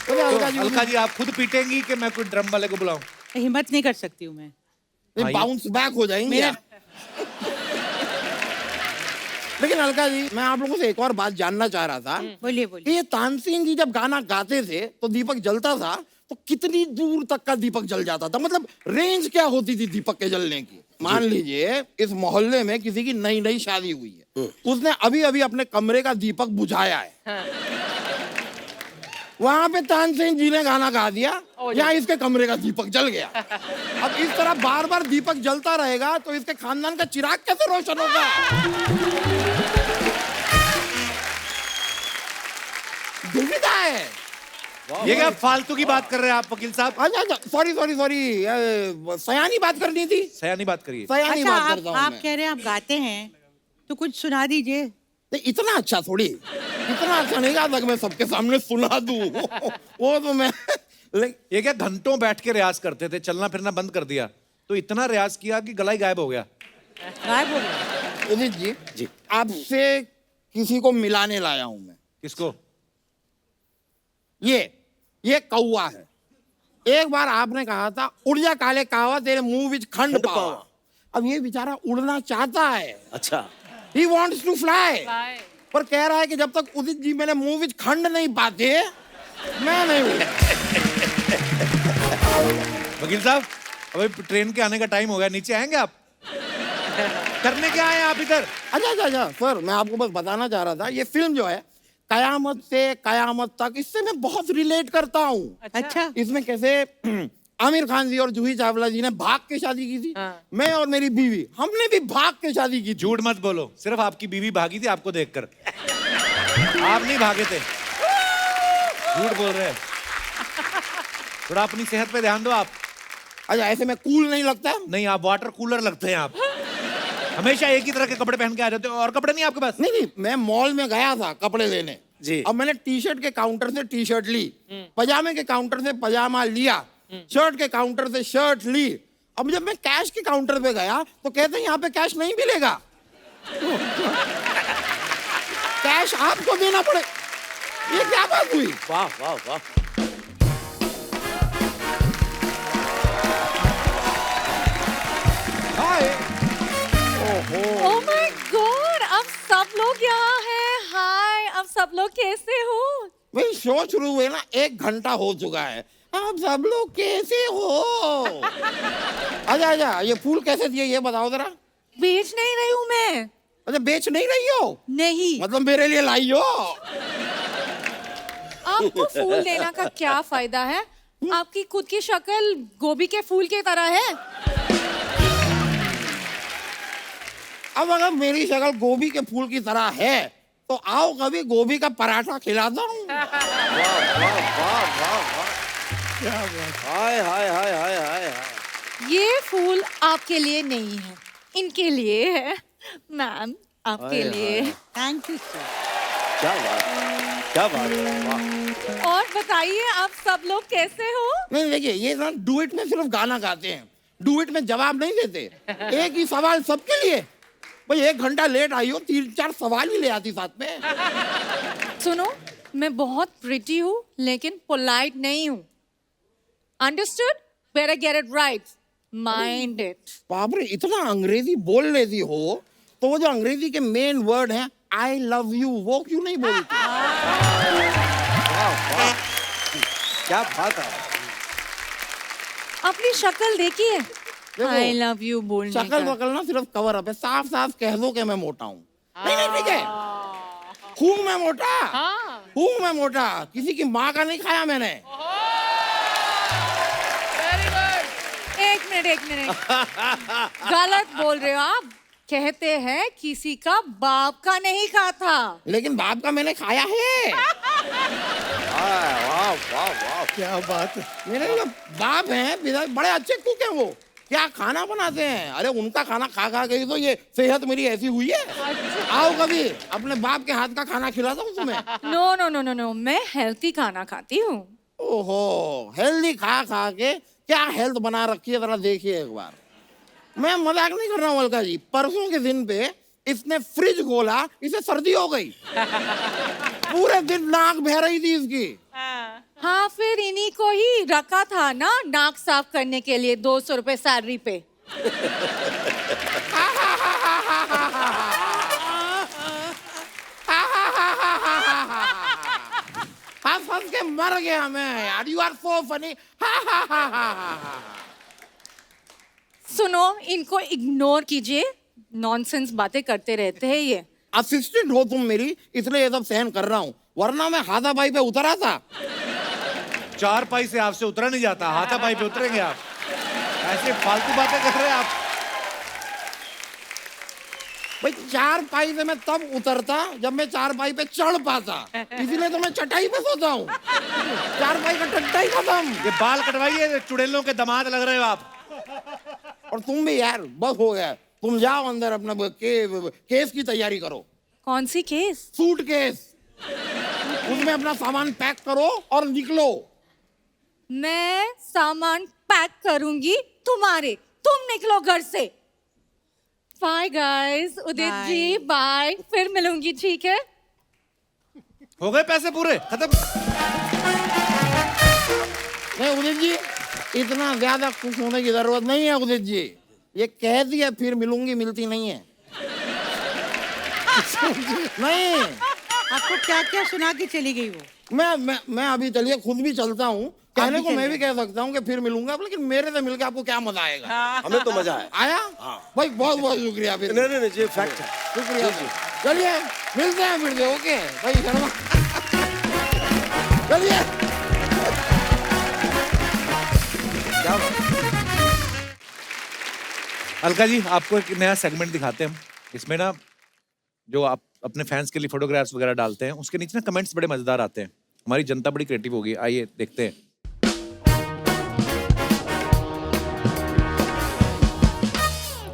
बोले, अलका जी अलका जी आप खुद पीटेंगी कि मैं कोई ड्रम वाले को बुलाऊं? हिम्मत नहीं कर सकती हूँ मैं। बाउंस बैक हो जाएंगे। मेरा- लेकिन अलका जी मैं आप लोगों से एक और बात जानना चाह रहा था। बोलिए कि बोलिए। ये तानसेन जी जब गाना गाते थे तो दीपक जलता था, तो कितनी दूर तक का दीपक जल जाता था? मतलब रेंज क्या होती थी दीपक के जलने की? मान लीजिए इस मोहल्ले में किसी की नई नई शादी हुई है, उसने अभी अभी अपने कमरे का दीपक बुझाया है। वहां पे तानसेन जी ने गाना गा दिया, यहाँ इसके कमरे का दीपक जल गया। अब इस तरह बार बार दीपक जलता रहेगा तो इसके खानदान का चिराग कैसे रोशन होगा? दुविधा है। ये क्या फालतू की बात कर रहे हैं आप वकील साहब? अच्छा सॉरी सॉरी सॉरी, सयानी बात करनी थी, सयानी बात करिए। सयानी अच्छा बात करता हूँ आप मैं। कह रहे हैं आप गाते हैं तो कुछ सुना दीजिए। नहीं, इतना अच्छा थोड़ी, इतना अच्छा नहीं गाता कि मैं सबके सामने सुना दूं। वो तो मैं ये क्या घंटों बैठ के रियाज करते थे, चलना फिरना बंद कर दिया, तो इतना रियाज किया कि गला ही गायब हो गया। गायब हो गया। उदित जी आपसे किसी को मिलाने लाया हूं मैं। किसको? ये कौवा है। एक बार आपने कहा था उड़ जा काले कावा तेरे मुंह विच खंड पावा। अब ये बेचारा उड़ना चाहता है, अच्छा, ही वॉन्ट्स टू फ्लाई, पर कह रहा है कि जब तक उदित जी मेरे मुंह विच खंड नहीं पाते मैं नहीं उड़े। वकील साहब अभी ट्रेन के आने का टाइम हो गया, नीचे आएंगे आप? करने क्या आए आप इधर? अच्छा सर, मैं आपको बस बताना चाह रहा था, ये फिल्म जो है कयामत से कयामत तक, इससे मैं बहुत रिलेट करता हूँ। अच्छा इसमें कैसे आमिर खान जी और जूही चावला जी ने भाग के शादी की थी, मैं और मेरी बीवी हमने भी भाग के शादी की। झूठ मत बोलो, सिर्फ आपकी बीवी भागी थी आपको देखकर, आप नहीं भागे थे। झूठ बोल रहे हैं। थोड़ा अपनी सेहत पे ध्यान दो आप। अच्छा ऐसे में कूल नहीं लगता? नहीं, आप वाटर कूलर लगते हैं। आप हमेशा एक ही तरह के कपड़े पहन के आ जाते हो, और कपड़े नहीं आपके पास? नहीं, मैं मॉल में गया था कपड़े लेने जी। अब मैंने टी शर्ट के काउंटर से टी शर्ट ली, पजामे के काउंटर से पजामा लिया, शर्ट के काउंटर से शर्ट ली। अब जब मैं कैश के काउंटर पे गया तो कहते हैं यहाँ पे कैश नहीं मिलेगा, कैश आपको देना पड़े। ये क्या बात हुई? वाह वाह वाह। ओह माय गॉड, अब सब लोग यहाँ हैं। हाय, अब सब लोग कैसे हो? भाई शो शुरू हुए ना 1 घंटा हो चुका है, आप सब लोग कैसे हो? अच्छा ये फूल कैसे दिए ये बताओ जरा। बेच नहीं रही हूँ मैं। अच्छा बेच नहीं रही हो? नहीं। मतलब मेरे लिए लाई हो? आपको फूल देना का क्या फायदा है? आपकी खुद की शक्ल गोभी के फूल की तरह है। अब अगर मेरी शक्ल गोभी के फूल की तरह है तो आओ कभी गोभी का पराठा खिलाता हूँ। हाय हाय हाय हाय हाय हाय। ये फूल आपके लिए नहीं है, इनके लिए है। मैम आपके लिए। Thank you sir. क्या बात, क्या बात है, वाह। और बताइए आप सब लोग कैसे हो? नहीं देखिए, ये ना डुएट में सिर्फ गाना गाते हैं, डुएट में जवाब नहीं देते। एक ही सवाल सबके लिए। भाई 1 घंटा लेट आई हो, 3-4 सवाल ही ले आती साथ में। सुनो, मैं बहुत प्रिटी हूँ लेकिन पोलाइट नहीं हूँ। Understood? Better get it right, mind it. बाप रे, इतना अंग्रेजी बोल लेती हो तो वो जो अंग्रेजी के मेन वर्ड हैं आई लव यू, वो क्यों नहीं बोलती? क्या बात है। अपनी शक्ल देखिए, आई लव यू बोलने शक्ल का। वकल ना सिर्फ कवर अप है, साफ साफ कह दो कि मैं मोटा हूँ। नहीं ठीक है, हूँ मैं मोटा, हूँ मैं मोटा, किसी की माँ का नहीं खाया मैंने। एक मिनट गलत बोल रहे हो आप। कहते हैं किसी का बाप का नहीं खाता। लेकिन बाप का मैंने खाया है। वाह वाह वाह। क्या बात है। मेरे जो बाप हैं पिता बड़े अच्छे कुक हैं, वो क्या खाना बनाते हैं। अरे उनका खाना खा खा के ही तो ये सेहत मेरी ऐसी हुई है। आओ कभी अपने बाप के हाथ का खाना खिलाता हूँ तुम्हें। No no no no no, मैं हेल्थी खाना खाती हूँ। ओहो, हेल्दी खा खा के क्या हेल्थ बना रखी है जरा देखिए एक बार। मैं मजाक नहीं कर रहा हूँ अलका जी, परसों के दिन पे इसने फ्रिज खोला, इसे सर्दी हो गई। पूरे दिन नाक बह रही थी इसकी। हाँ फिर इन्हीं को ही रखा था ना नाक साफ करने के लिए 200 रुपए सैलरी पे। हंस के मर गया मैं यार। You are so funny. सुनो, इनको इग्नोर कीजिए, नॉनसेंस बातें करते रहते हैं ये। असिस्टेंट हो तुम मेरी, इसलिए ये सब सहन कर रहा हूँ, वरना मैं हाथापाई पे उतरा था। 4 पाई से आपसे उतरा नहीं जाता, हाथापाई पे उतरेंगे आप। ऐसे फालतू बातें कर रहे हैं आप। भाई चार पाई से मैं तब उतरता जब मैं चार पाई पे चढ़ पाता, इसीलिए तो मैं चटाई पे सोता हूँ। चार पाई का टट्टा ही खत्म। ये बाल कटवाइए, चुड़ैलों के दामाद लग रहे हो आप। और तुम भी यार, बस हो गया। तुम जाओ अंदर अपना केस की तैयारी करो। कौन सी केस? सूट केस, उसमें अपना सामान पैक करो और निकलो। मैं सामान पैक करूंगी तुम्हारे, तुम निकलो घर से। बाय गाइस, उदित Bye. जी बाय, फिर मिलूंगी, ठीक है? हो गए पैसे पूरे खत्म। नहीं उदित जी, इतना ज्यादा खुश होने की जरूरत नहीं है उदित जी। ये कह दिया फिर मिलूंगी, मिलती नहीं है। नहीं, आपको क्या क्या सुना के चली गई वो? मैं अभी चलिए खुद भी चलता हूँ। कहने को मैं चलिए। भी कह सकता हूँ कि फिर मिलूंगा, लेकिन मेरे से मिलकर आपको क्या मजा आएगा? हमें तो मजा आया। आया? भाई बहुत बहुत शुक्रिया। फिर नहीं नहीं नहीं, ये फैक्ट है। शुक्रिया। चलिए मिलते हैं फिर से। ओके भाई शर्मा, चलिए। अलका जी, आपको एक नया सेगमेंट दिखाते हैं हम। इसमें ना जो आप अपने फैंस के लिए फोटोग्राफ्स वगैरह डालते हैं, उसके नीचे ना कमेंट्स बड़े मजेदार आते हैं। हमारी जनता बड़ी क्रिएटिव होगी, आइए देखते हैं।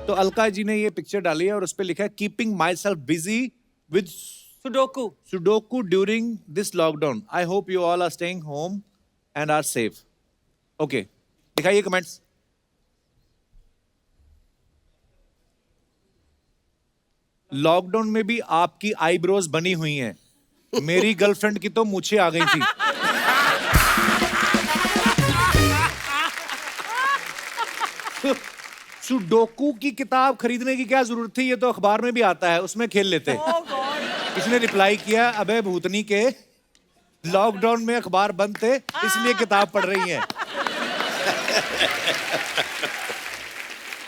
तो अलका जी ने ये पिक्चर डाली है और उस पर लिखा है keeping myself busy with sudoku during this lockdown. I hope you all are staying home and are safe. Okay, दिखाइए कमेंट्स। लॉकडाउन में भी आपकी आईब्रोज बनी हुई हैं। मेरी गर्लफ्रेंड की तो मूछें आ गई थी। सुडोकू की किताब खरीदने की क्या जरूरत थी, ये तो अखबार में भी आता है, उसमें खेल लेते। किसने रिप्लाई किया, अबे भूतनी के, लॉकडाउन में अखबार बंद थे इसलिए किताब पढ़ रही हैं।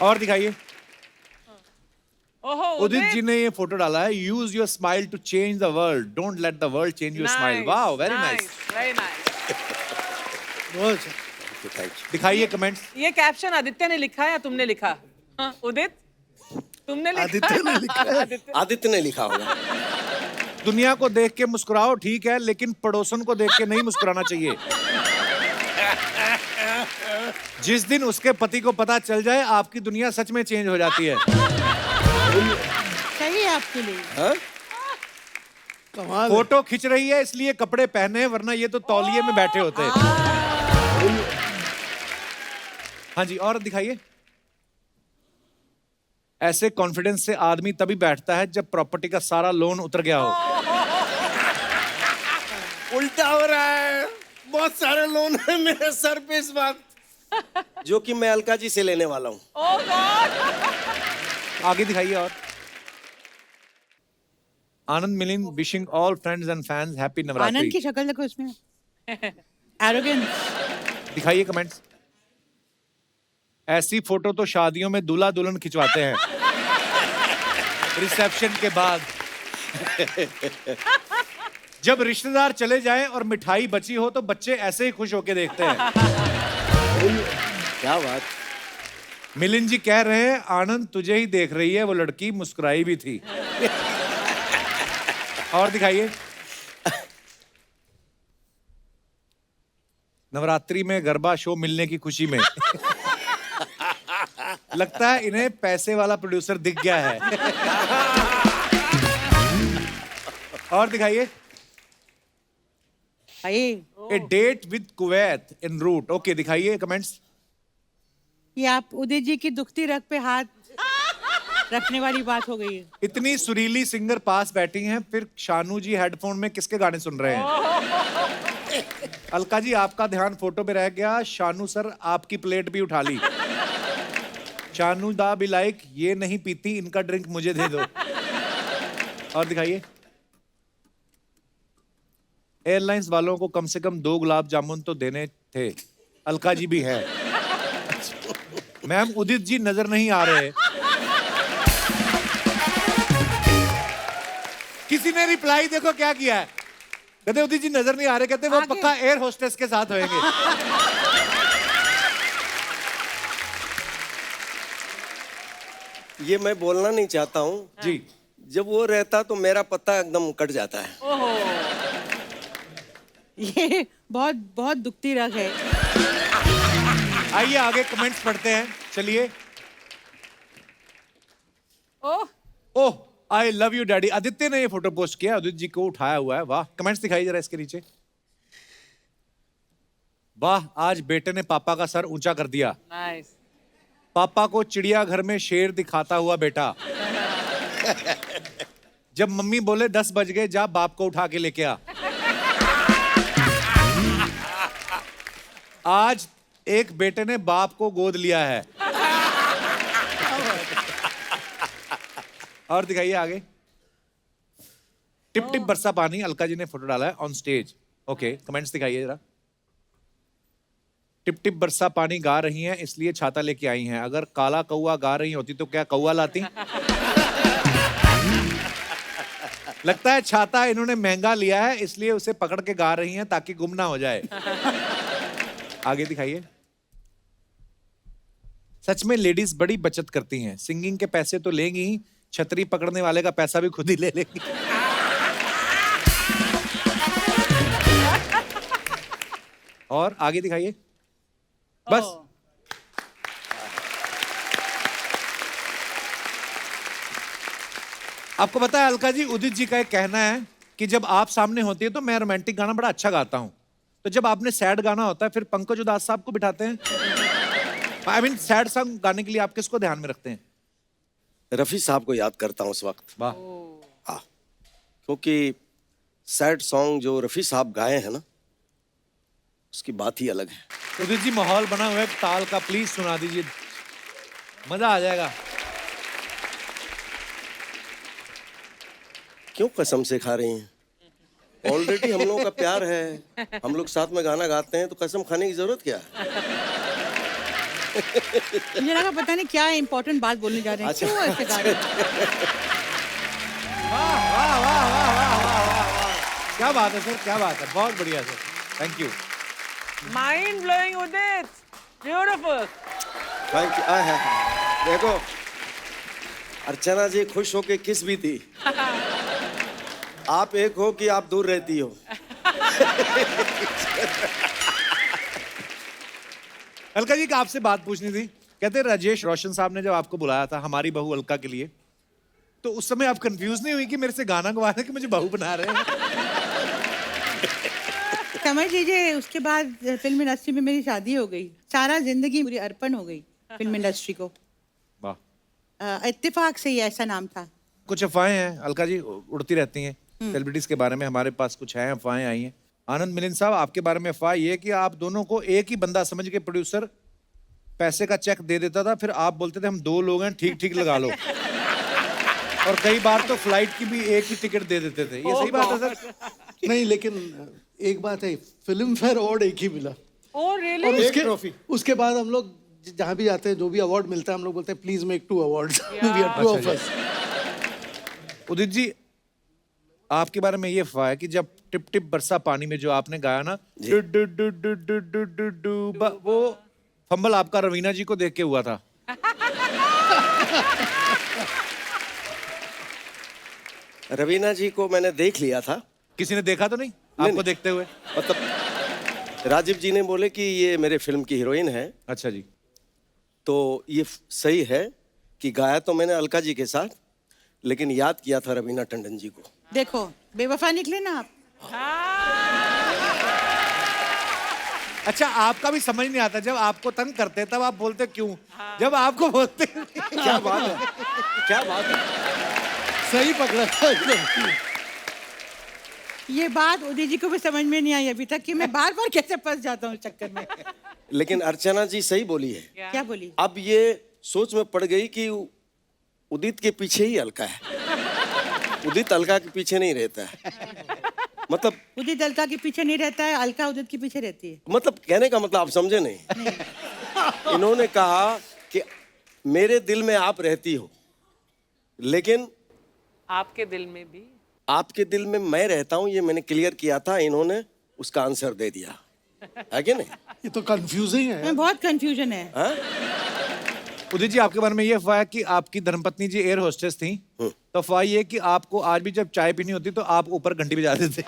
और दिखाइए। ओहो उदित जी ने ये फोटो डाला है, use your smile to change the world, don't let the world change your smile. Wow, very nice, very nice. बहुत अच्छा। दिखाइए कमेंट्स। ये कैप्शन आदित्य ने लिखा है या तुमने लिखा? हाँ, उदित तुमने लिखा? आदित्य ने लिखा है। आदित्य ने लिखा होगा। दुनिया को देख के मुस्कुराओ ठीक है, लेकिन पड़ोसन को देख के नहीं मुस्कुराना चाहिए। जिस दिन उसके पति को पता चल जाए, आपकी दुनिया सच में चेंज हो जाती है। सही है आपके लिए। हाँ? कमाल है। फोटो खिंच रही है इसलिए कपड़े पहने, वरना ये तो तौलिए में बैठे होते। हाँ जी, और दिखाइए। ऐसे कॉन्फिडेंस से आदमी तभी बैठता है जब प्रॉपर्टी का सारा लोन उतर गया हो। उल्टा हो रहा है, बहुत सारे लोन है मेरे सर पे इस वक्त, जो कि मैं अलका जी से लेने वाला हूँ। Oh god. आगे दिखाइए। और Anand Milind wishing all friends and fans happy Anand Navratri. की शक्ल देखो इसमें, एरोगेंस। दिखाइए कमेंट्स। ऐसी फोटो तो शादियों में दूल्हा दुल्हन खिंचवाते हैं रिसेप्शन के बाद। जब रिश्तेदार चले जाएं और मिठाई बची हो तो बच्चे ऐसे ही खुश होके देखते हैं। क्या बात। मिलिंद जी कह रहे हैं आनंद तुझे ही देख रही है, वो लड़की मुस्कुराई भी थी। और दिखाइए। नवरात्रि में गरबा शो मिलने की खुशी में लगता है इन्हें पैसे वाला प्रोड्यूसर दिख गया है। और दिखाइए। A date with Kuwait in route. Okay, दिखाइए कमेंट्स। ये आप उदित जी की दुखती रग पे हाथ रखने वाली बात हो गई है। इतनी सुरीली सिंगर पास बैठी हैं, फिर शानू जी हेडफोन में किसके गाने सुन रहे हैं? अलका जी, आपका ध्यान फोटो पे रह गया, शानू सर आपकी प्लेट भी उठा ली। शानू दा भी लाइक, ये नहीं पीती, इनका ड्रिंक मुझे दे दो। और दिखाइए। एयरलाइंस वालों को कम से कम 2 गुलाब जामुन तो देने थे। अलका जी भी है। मैम, उदित जी नजर नहीं आ रहे। किसी ने रिप्लाई देखो क्या किया है, कहते उदित जी नजर नहीं आ रहे, कहते वो आगे। पक्का एयर होस्टेस के साथ होंगे। ये मैं बोलना नहीं चाहता हूँ जी। जब वो रहता तो मेरा पत्ता एकदम कट जाता है। ओहो ये बहुत बहुत दुखती रग है। आइए आगे कमेंट्स पढ़ते हैं, चलिए। Oh oh, I love you daddy. Aditya ने ये फोटो पोस्ट किया, आदित्य जी को उठाया हुआ है। वाह, कमेंट्स दिखाइए जरा इसके नीचे। वाह, आज बेटे ने पापा का सर ऊंचा कर दिया। नाइस। पापा को चिड़ियाघर में शेर दिखाता हुआ बेटा। जब मम्मी बोले 10 बज गए, जा बाप को उठा के लेके आ। आज एक बेटे ने बाप को गोद लिया है। और दिखाइए आगे। टिप टिप बरसा पानी, अलका जी ने फोटो डाला है ऑन स्टेज। ओके, कमेंट्स दिखाइए जरा। टिप टिप बरसा पानी गा रही हैं, इसलिए छाता लेके आई हैं। अगर काला कौआ गा रही होती तो क्या कौआ लाती? लगता है छाता इन्होंने महंगा लिया है, इसलिए उसे पकड़ के गा रही हैं ताकि गुम ना हो जाए। आगे दिखाइए। सच में लेडीज बड़ी बचत करती हैं। सिंगिंग के पैसे तो लेंगी ही, छतरी पकड़ने वाले का पैसा भी खुद ही ले लेंगी। और आगे दिखाइए। बस। आपको पता है अलका जी, उदित जी का एक कहना है कि जब आप सामने होती है तो मैं रोमांटिक गाना बड़ा अच्छा गाता हूं, तो जब आपने सैड गाना होता है फिर पंकज उदास साहब को बिठाते हैं। आई मीन सैड सॉन्ग गाने के लिए आप किसको ध्यान में रखते हैं? रफी साहब को याद करता हूँ उस वक्त। वाह। हाँ, क्योंकि सैड सॉन्ग जो रफी साहब गाए हैं ना, उसकी बात ही अलग है। उदित जी, माहौल बना हुआ है ताल का, प्लीज सुना दीजिए, मजा आ जाएगा। क्यों कसम से खा रही हैं? ऑलरेडी हम लोगों का प्यार है, हम लोग साथ में गाना गाते हैं, तो कसम खाने की जरूरत क्या है? मुझे लगा पता नहीं क्या इंपॉर्टेंट बात बोलने जा रहे हैं। अच्छा। क्यों ऐसे गा रहे हैं? वाह वाह वाह वाह वाह वाह वाह वाह, क्या बात है सर, क्या बात है, बहुत बढ़िया sir, thank you. Mind blowing Udit, beautiful. Thank you. देखो, अर्चना जी खुश होके किस भी थी। आप एक हो कि आप दूर रहती हो। अलका जी, आपसे बात पूछनी थी। कहते हैं राजेश रोशन साहब ने जब आपको बुलाया था हमारी बहू अलका के लिए, तो उस समय आप कंफ्यूज नहीं हुई कि मेरे से गाना गवा रहे हैं कि मुझे बहू बना रहे हैं? समझ लीजिए, उसके बाद फिल्म इंडस्ट्री में मेरी शादी हो गई। सारा जिंदगी पूरी अर्पण हो गई फिल्म इंडस्ट्री को। वाह। इत्तेफाक से ही ऐसा नाम था। कुछ अफवाहें हैं अलका जी, उड़ती रहती हैं सेलिब्रिटीज के बारे में। हमारे पास कुछ है अफवाहें आई हैं। आनंद मिलिंद साहब, आपके बारे में अफवाह ये है कि आप दोनों को एक ही बंदा समझ के प्रोड्यूसर पैसे का चेक दे देता था, फिर आप बोलते थे हम 2 लोग हैं, ठीक ठीक लगा लो। और कई बार तो फ्लाइट की भी एक ही टिकट दे देते थे। ये सही बात है सर? नहीं, लेकिन एक बात है, फिल्म फेयर अवार्ड एक ही मिला। Oh really? और उसके बाद हम लोग जहाँ भी जाते हैं, जो भी अवार्ड मिलता है, हम लोग बोलते हैं please make 2 awards. We are 2 of us. Udit ji, आपके बारे में ये अफवाह है कि जब टिप टिप बरसा पानी में जो आपने गाया ना, do do do do do do do do, वो फंबल आपका रवीना जी को देख के हुआ था। रवीना जी को मैंने देख लिया था। किसी ने देखा तो नहीं आपको देखते हुए? मतलब राजीव जी ने बोले कि ये मेरे फिल्म की हीरोइन है। अच्छा जी। तो ये सही है कि गाया तो मैंने अलका जी के साथ, लेकिन याद किया था रवीना टंडन जी को। देखो, बेवफा निकले ना आप। अच्छा, आपका भी समझ नहीं आता, जब आपको तंग करते हैं तब आप बोलते क्यों, जब आपको बोलते क्या बात है, क्या बात है। सही पकड़ा था एकदम। ये बात उदित जी को भी समझ में नहीं आई अभी तक कि मैं बार बार कैसे फंस जाता हूँ चक्कर में। लेकिन अर्चना जी सही बोली है। क्या बोली? अब ये सोच में पड़ गई कि उदित के पीछे ही अलका है। उदित अलका के पीछे नहीं रहता है। मतलब उदित अलका के पीछे नहीं रहता है, अलका उदित के पीछे रहती है। मतलब कहने का मतलब आप समझे नहीं। इन्होंने कहा कि मेरे दिल में आप रहती हो, लेकिन आपके दिल में भी, आपके दिल में मैं रहता हूं, ये मैंने क्लियर किया था। इन्होंने उसका आंसर दे दिया है कि नहीं? ये तो कंफ्यूजिंग है। मैं बहुत कंफ्यूजन है। हाँ? उदित जी, आपके बारे में ये अफवाह है कि आपकी धर्मपत्नी जी एयर होस्टेस थी, तो अफवाह ये कि आपको आज भी जब चाय पीनी होती तो आप ऊपर घंटी बजाते थे।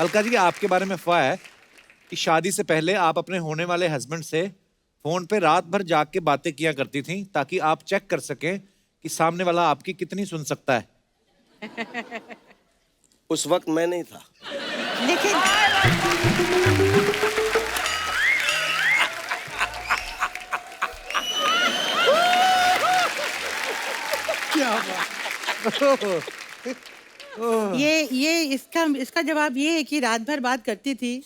अलका जी, आपके बारे में अफवाह है कि शादी से पहले आप अपने होने वाले हस्बैंड से फोन पे रात भर जाग के बातें किया करती थी ताकि आप चेक कर सकें कि सामने वाला आपकी कितनी सुन सकता है। उस वक्त मैं नहीं था। लेकिन ये इसका जवाब ये है कि रात भर बात करती थी,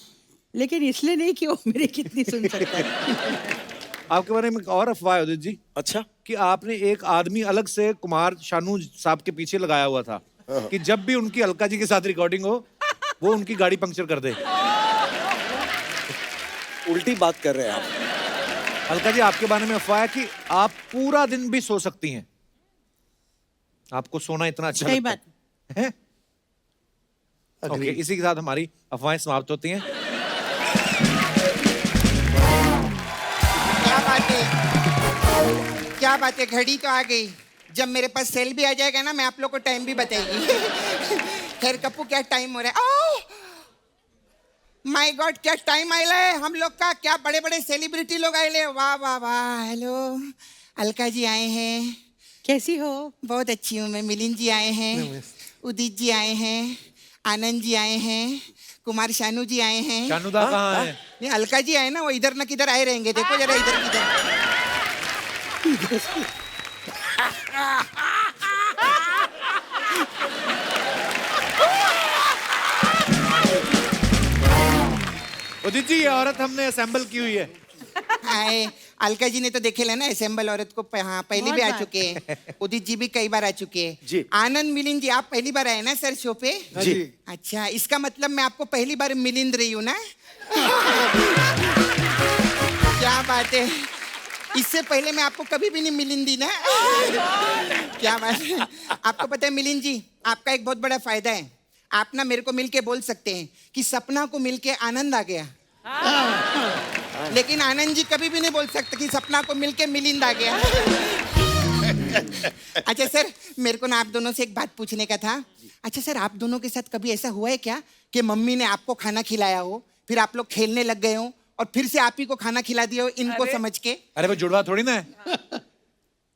लेकिन इसलिए नहीं कि वो मेरी कितनी सुन सकता है। आपके बारे में एक और अफवाह है उदित जी। अच्छा। कि आपने एक आदमी अलग से कुमार शानू साहब के पीछे लगाया हुआ था कि जब भी उनकी अलका जी के साथ रिकॉर्डिंग हो वो उनकी गाड़ी पंक्चर कर दे। उल्टी बात कर रहे हैं आप। अलका जी, आपके बारे में अफवाह है कि आप पूरा दिन भी सो सकती हैं। आपको सोना इतना अच्छा सही लगता है? ओके, इसी के साथ हमारी अफवाहें समाप्त होती हैं। क्या बात है, क्या बात है, घड़ी तो आ गई। जब मेरे पास सेल भी आ जाएगा ना, मैं आप लोग को टाइम भी बताएगी। खैर कप्पू, क्या टाइम हो रहा है? ओह माय गॉड, क्या टाइम आया है हम लोग का। क्या बड़े बड़े सेलिब्रिटी लोग आए। वाह वाह वाह। हेलो, अलका जी आए हैं। कैसी हो? बहुत अच्छी हूँ मैं। मिलिंद जी आए हैं, उदित जी आए हैं, आनंद जी आए हैं, कुमार शानू जी आए हैं। शानूदा कहाँ है? नहीं, अलका जी आए ना, वो इधर न किधर आए रहेंगे। देखो जरा इधर किधर। उदित जी, ये औरत हमने असेंबल की हुई है। हाय, अलका जी ने तो देखे ले ना असेंबल औरत को। हाँ, पहले भी आ चुके हैं। उदित जी भी कई बार आ चुके हैं जी। आनंद, मिलिंद जी, आप पहली बार आए ना सर शो पे? जी। अच्छा, इसका मतलब मैं आपको पहली बार मिलिंद रही हूँ ना? क्या बात है, इससे पहले मैं आपको कभी भी नहीं मिलिंदी ना। क्या बात है। आपको पता है मिलिंद जी, आपका एक बहुत बड़ा फायदा है। आप ना मेरे को मिलके बोल सकते हैं कि सपना को मिलके आनंद आ गया, लेकिन आनंद जी कभी भी नहीं बोल सकते कि सपना को मिलके मिलिंद आ गया। अच्छा सर, मेरे को ना आप दोनों से एक बात पूछने का था। अच्छा सर, आप दोनों के साथ कभी ऐसा हुआ है क्या कि मम्मी ने आपको खाना खिलाया हो, फिर आप लोग खेलने लग गए हो और फिर से आप ही को खाना खिला दिया हो इनको समझ के? अरे वो जुड़वा थोड़ी ना है।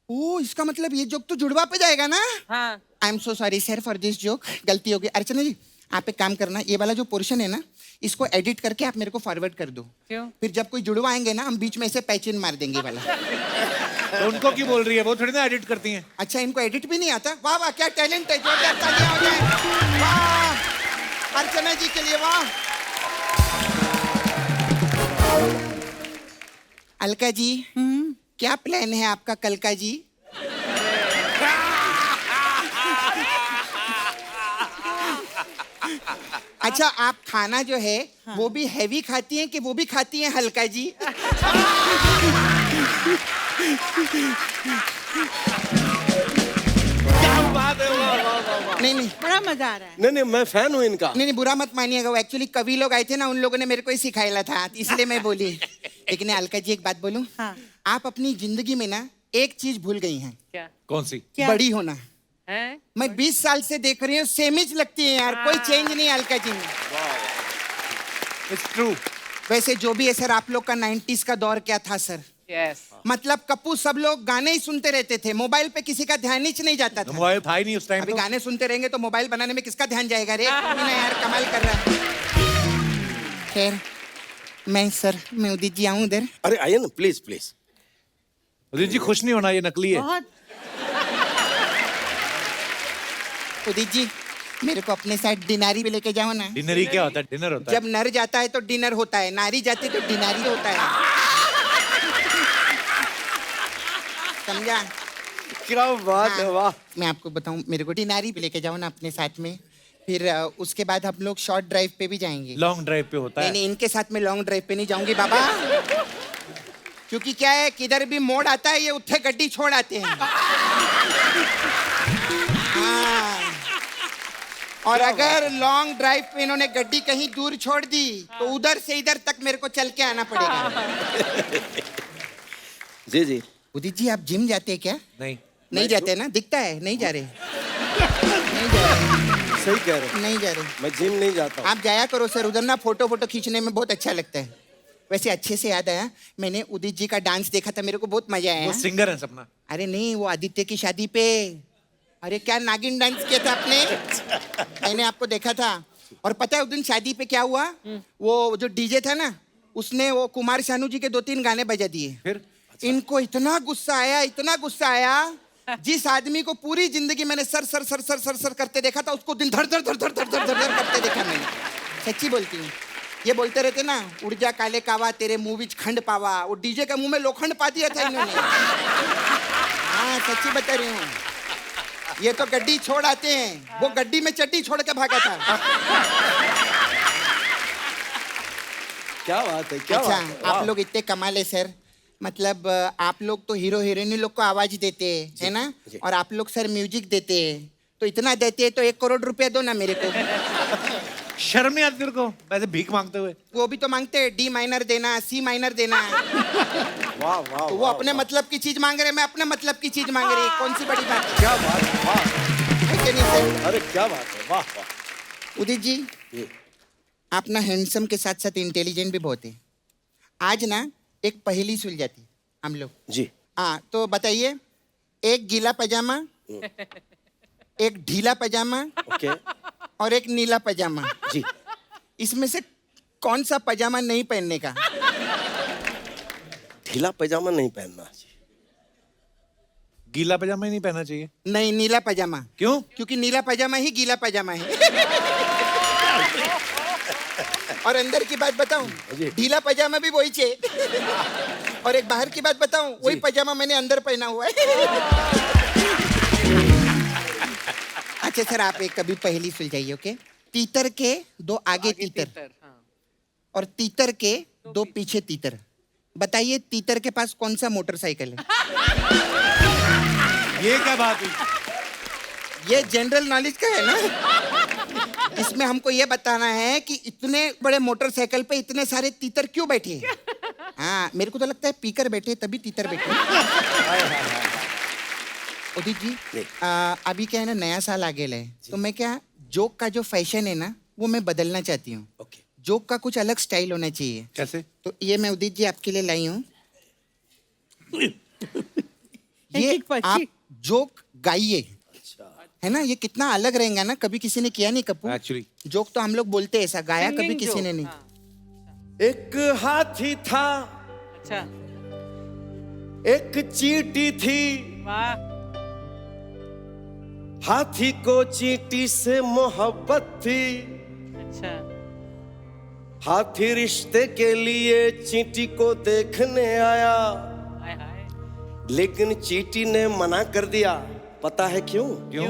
ओ, इसका मतलब ये जोक तो जुड़वा पे जाएगा ना? हाँ। I am so sorry sir for this joke, गलती हो गई। अर्चना जी, आप एक काम करना, ये वाला जो पोर्शन है ना, इसको एडिट करके आप मेरे को फॉरवर्ड कर दो। क्यों? फिर जब कोई जुड़वा आएंगे ना, हम बीच में से पैचिन मार देंगे वाला। तो उनको क्यों बोल रही है? वो थोड़ी ना एडिट करती हैं। अच्छा, इनको एडिट भी नहीं आता? वाह वाह, क्या टैलेंट है। जोरदार तालियां हो जाए। वाह, अर्चना जी के लिए वाह। अलका जी, क्या प्लान है आपका कल का जी? अच्छा, आप खाना जो है वो भी हैवी खाती हैं कि वो भी खाती हैं हल्का जी? क्या बात है, वाह वाह वाह वाह। नहीं नहीं बड़ा मजा आ रहा है। नहीं नहीं, मैं फैन हूँ इनका। नहीं नहीं, बुरा मत मानिएगा। वो एक्चुअली कवि लोग आए थे ना, उन लोगों ने मेरे को ही सिखाया था, इसलिए मैं बोली। लेकिन अलका जी, एक बात बोलूं? हाँ। आप अपनी जिंदगी में ना एक चीज भूल गई हैं। क्या? कौन सी? क्या? बड़ी होना। हैं? मैं 20 साल से देख रही हूँ, सेमिज लगती है यार, कोई चेंज नहीं अलका जी में। It's true. वैसे जो भी है सर, आप लोग का 90s का दौर क्या था सर? यस। मतलब कप्पू, सब लोग गाने ही सुनते रहते थे, मोबाइल पे किसी का ध्यान ही नहीं जाता था। मोबाइल था ही नहीं उस टाइम। अभी तो गाने सुनते रहेंगे तो मोबाइल बनाने में किसका ध्यान जाएगा रे? ना यार, कमाल कर रहा है। खैर, मैं उदित जी आऊं इधर? अरे आइए ना, प्लीज प्लीज। उदित जी, खुश नहीं होना, ये नकली है। बहुत। उदित जी, मेरे को अपने साथ डिनारी भी लेके जाओ ना। डिनर ही क्या होता है? डिनर होता है। जब नर जाता है तो डिनर होता है, नारी जाती है तो डिनारी होता है। समझा? क्या बात है, वाह। मैं आपको बताऊं, मेरे को डिनारी भी लेके जाओ ना अपने साथ में। फिर उसके बाद हम लोग शॉर्ट ड्राइव पे भी जाएंगे। लॉन्ग ड्राइव पे होता नहीं है। नहीं, इनके साथ में लॉन्ग ड्राइव पे नहीं जाऊंगी बाबा, क्योंकि क्या है, किधर भी मोड़ आता है ये उत्थे गड्डी छोड़ आते हैं। हाँ। और अगर लॉन्ग ड्राइव पे इन्होंने गड्डी कहीं दूर छोड़ दी तो उधर से इधर तक मेरे को चल के आना पड़ेगा। जी जी। उदित जी आप जिम जाते हैं क्या? नहीं जाते ना, दिखता है नहीं जा रहे। नहीं जा रहे, सही कह रहे हैं। नहीं जा रहे। मैं जिम नहीं जाता हूँ। आप जाया करो सर, उधर ना फोटो खींचने में बहुत अच्छा लगता है। वैसे अच्छे से याद आया, मैंने उदित जी का डांस देखा था, मेरे को बहुत मजा आया। वो सिंगर है सपना। अरे नहीं, वो आदित्य की शादी पे, अरे क्या नागिन डांस किया था आपने। मैंने आपको देखा था। और पता है उस दिन शादी पे क्या हुआ, वो जो डीजे था ना, उसने वो कुमार शानू जी के 2-3 गाने बजा दिए। फिर इनको इतना गुस्सा आया, जिस आदमी को पूरी जिंदगी मैंने sir sir sir sir sir sir करते देखा था, उसको दिन धर धर धर धर धर धर धर करते देखा मैंने। सच्ची बोलती हूँ। ये बोलते रहते ना, उड़ जा काले कावा तेरे मुंह विच खंड पावा, वो डीजे के मुंह में लोखंड पा दिया था इन्होंने। हाँ सच्ची बता रही हूँ। ये तो गड्डी छोड़ आते हैं, वो गड्डी में चट्टी छोड़ के भागा था। क्या बात है, क्या अच्छा, बात है। आप लोग इतने कमाल है सर। मतलब आप लोग तो हीरो हीरोइनी लोग को आवाज देते हैं, है ना? और आप लोग सर म्यूजिक देते हैं, तो इतना देते हैं तो 1 करोड़ रुपया दो ना मेरे को। शर्म नहीं आती तेरे को वैसे भीख मांगते हुए? वो भी तो मांगते हैं, डी माइनर देना, सी माइनर देना। वाह वाह। तो वो अपने मतलब की चीज मांग रहे, मैं अपने मतलब की चीज मांग रही, कौन सी बड़ी बात है? क्या बात है, वाह। है कि नहीं सर? अरे क्या बात है, वाह वाह। उदित जी, आप ना हैंडसम के साथ साथ इंटेलिजेंट भी बहुत है। आज ना एक पहेली सुलझाती हम लोग। जी। हाँ तो बताइए, एक गीला पजामा, एक ढीला पजामा ओके। और एक नीला पजामा, जी। इसमें से कौन सा पजामा नहीं पहनने का? ढीला पैजामा नहीं पहनना। गीला पजामा ही नहीं पहनना चाहिए? नहीं, नीला पजामा। क्यों? क्योंकि नीला पजामा ही गीला पजामा है। और अंदर की बात बताऊं, ढीला पजामा भी वही चाहिए। और एक बाहर की बात बताऊं, वही पजामा मैंने अंदर पहना हुआ है। अच्छा सर, आप एक कभी पहेली सुलझाइए, ओके? तीतर के 2 आगे तीतर और तीतर के 2 पीछे तीतर। बताइए तीतर के पास कौन सा मोटरसाइकिल है? ये क्या बात हुई? ये जनरल नॉलेज का है ना। इसमें हमको ये बताना है कि इतने बड़े मोटरसाइकिल पे इतने सारे तीतर क्यों बैठे हैं। हाँ, मेरे को तो लगता है पीकर बैठे तभी तीतर बैठे। उदित जी, अभी क्या है ना, नया साल आ गया है, तो मैं क्या जोक का जो फैशन है ना, वो मैं बदलना चाहती हूँ। ओके। जोक का कुछ अलग स्टाइल होना चाहिए। कैसे? तो ये मैं उदित जी आपके लिए लाई हूँ। ये आप जोक गाइए, है ना? ये कितना अलग रहेगा ना, कभी किसी ने किया नहीं कपूर। एक्चुअली जोक तो हम लोग बोलते हैं, ऐसा गाया कभी किसी ने नहीं। एक हाथी था, अच्छा, एक चींटी थी, वाह, हाथी को चींटी से मोहब्बत थी। अच्छा, हाथी रिश्ते के लिए चींटी को देखने आया, हाय हाय, लेकिन चींटी ने मना कर दिया। पता है क्यों? क्यों?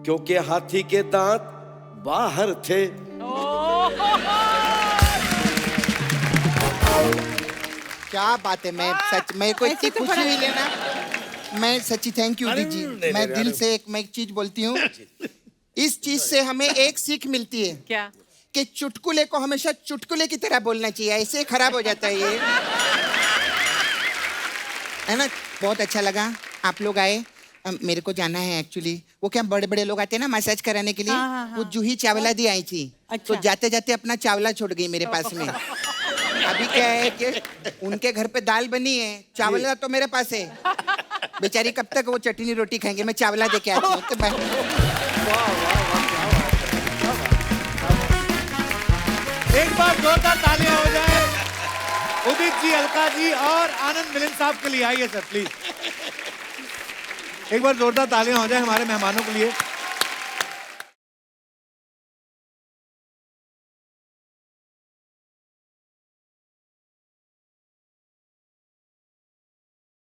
क्योंकि हाथी के दांत बाहर थे। क्या बात है, मैं सच, मेरे को इतनी खुशी हुई लेना, मैं सच्ची थैंक यू उदित जी। मैं दिल से एक चीज बोलती हूँ, इस चीज से हमें एक सीख मिलती है। क्या? कि चुटकुले को हमेशा चुटकुले की तरह बोलना चाहिए, ऐसे खराब हो जाता है ये, है ना? बहुत अच्छा लगा आप लोग आए। मेरे को जाना है एक्चुअली। वो क्या बड़े बड़े लोग आते हैं ना मसाज कराने के लिए, वो जूही चावला दी आई थी। तो जाते जाते अपना चावला छोड़ गई मेरे पास में। अभी क्या है कि उनके घर पे दाल बनी है, चावला तो मेरे पास है। बेचारी कब तक वो चटनी रोटी खाएंगे, मैं चावला दे के आती हूँ। तो एक बार जोरदार तालियां हो जाए उदित जी, अलका जी और आनंद मिलिंद साहब के लिए। आइए सर प्लीज, एक बार जोरदार तालियां हो जाए हमारे मेहमानों के लिए।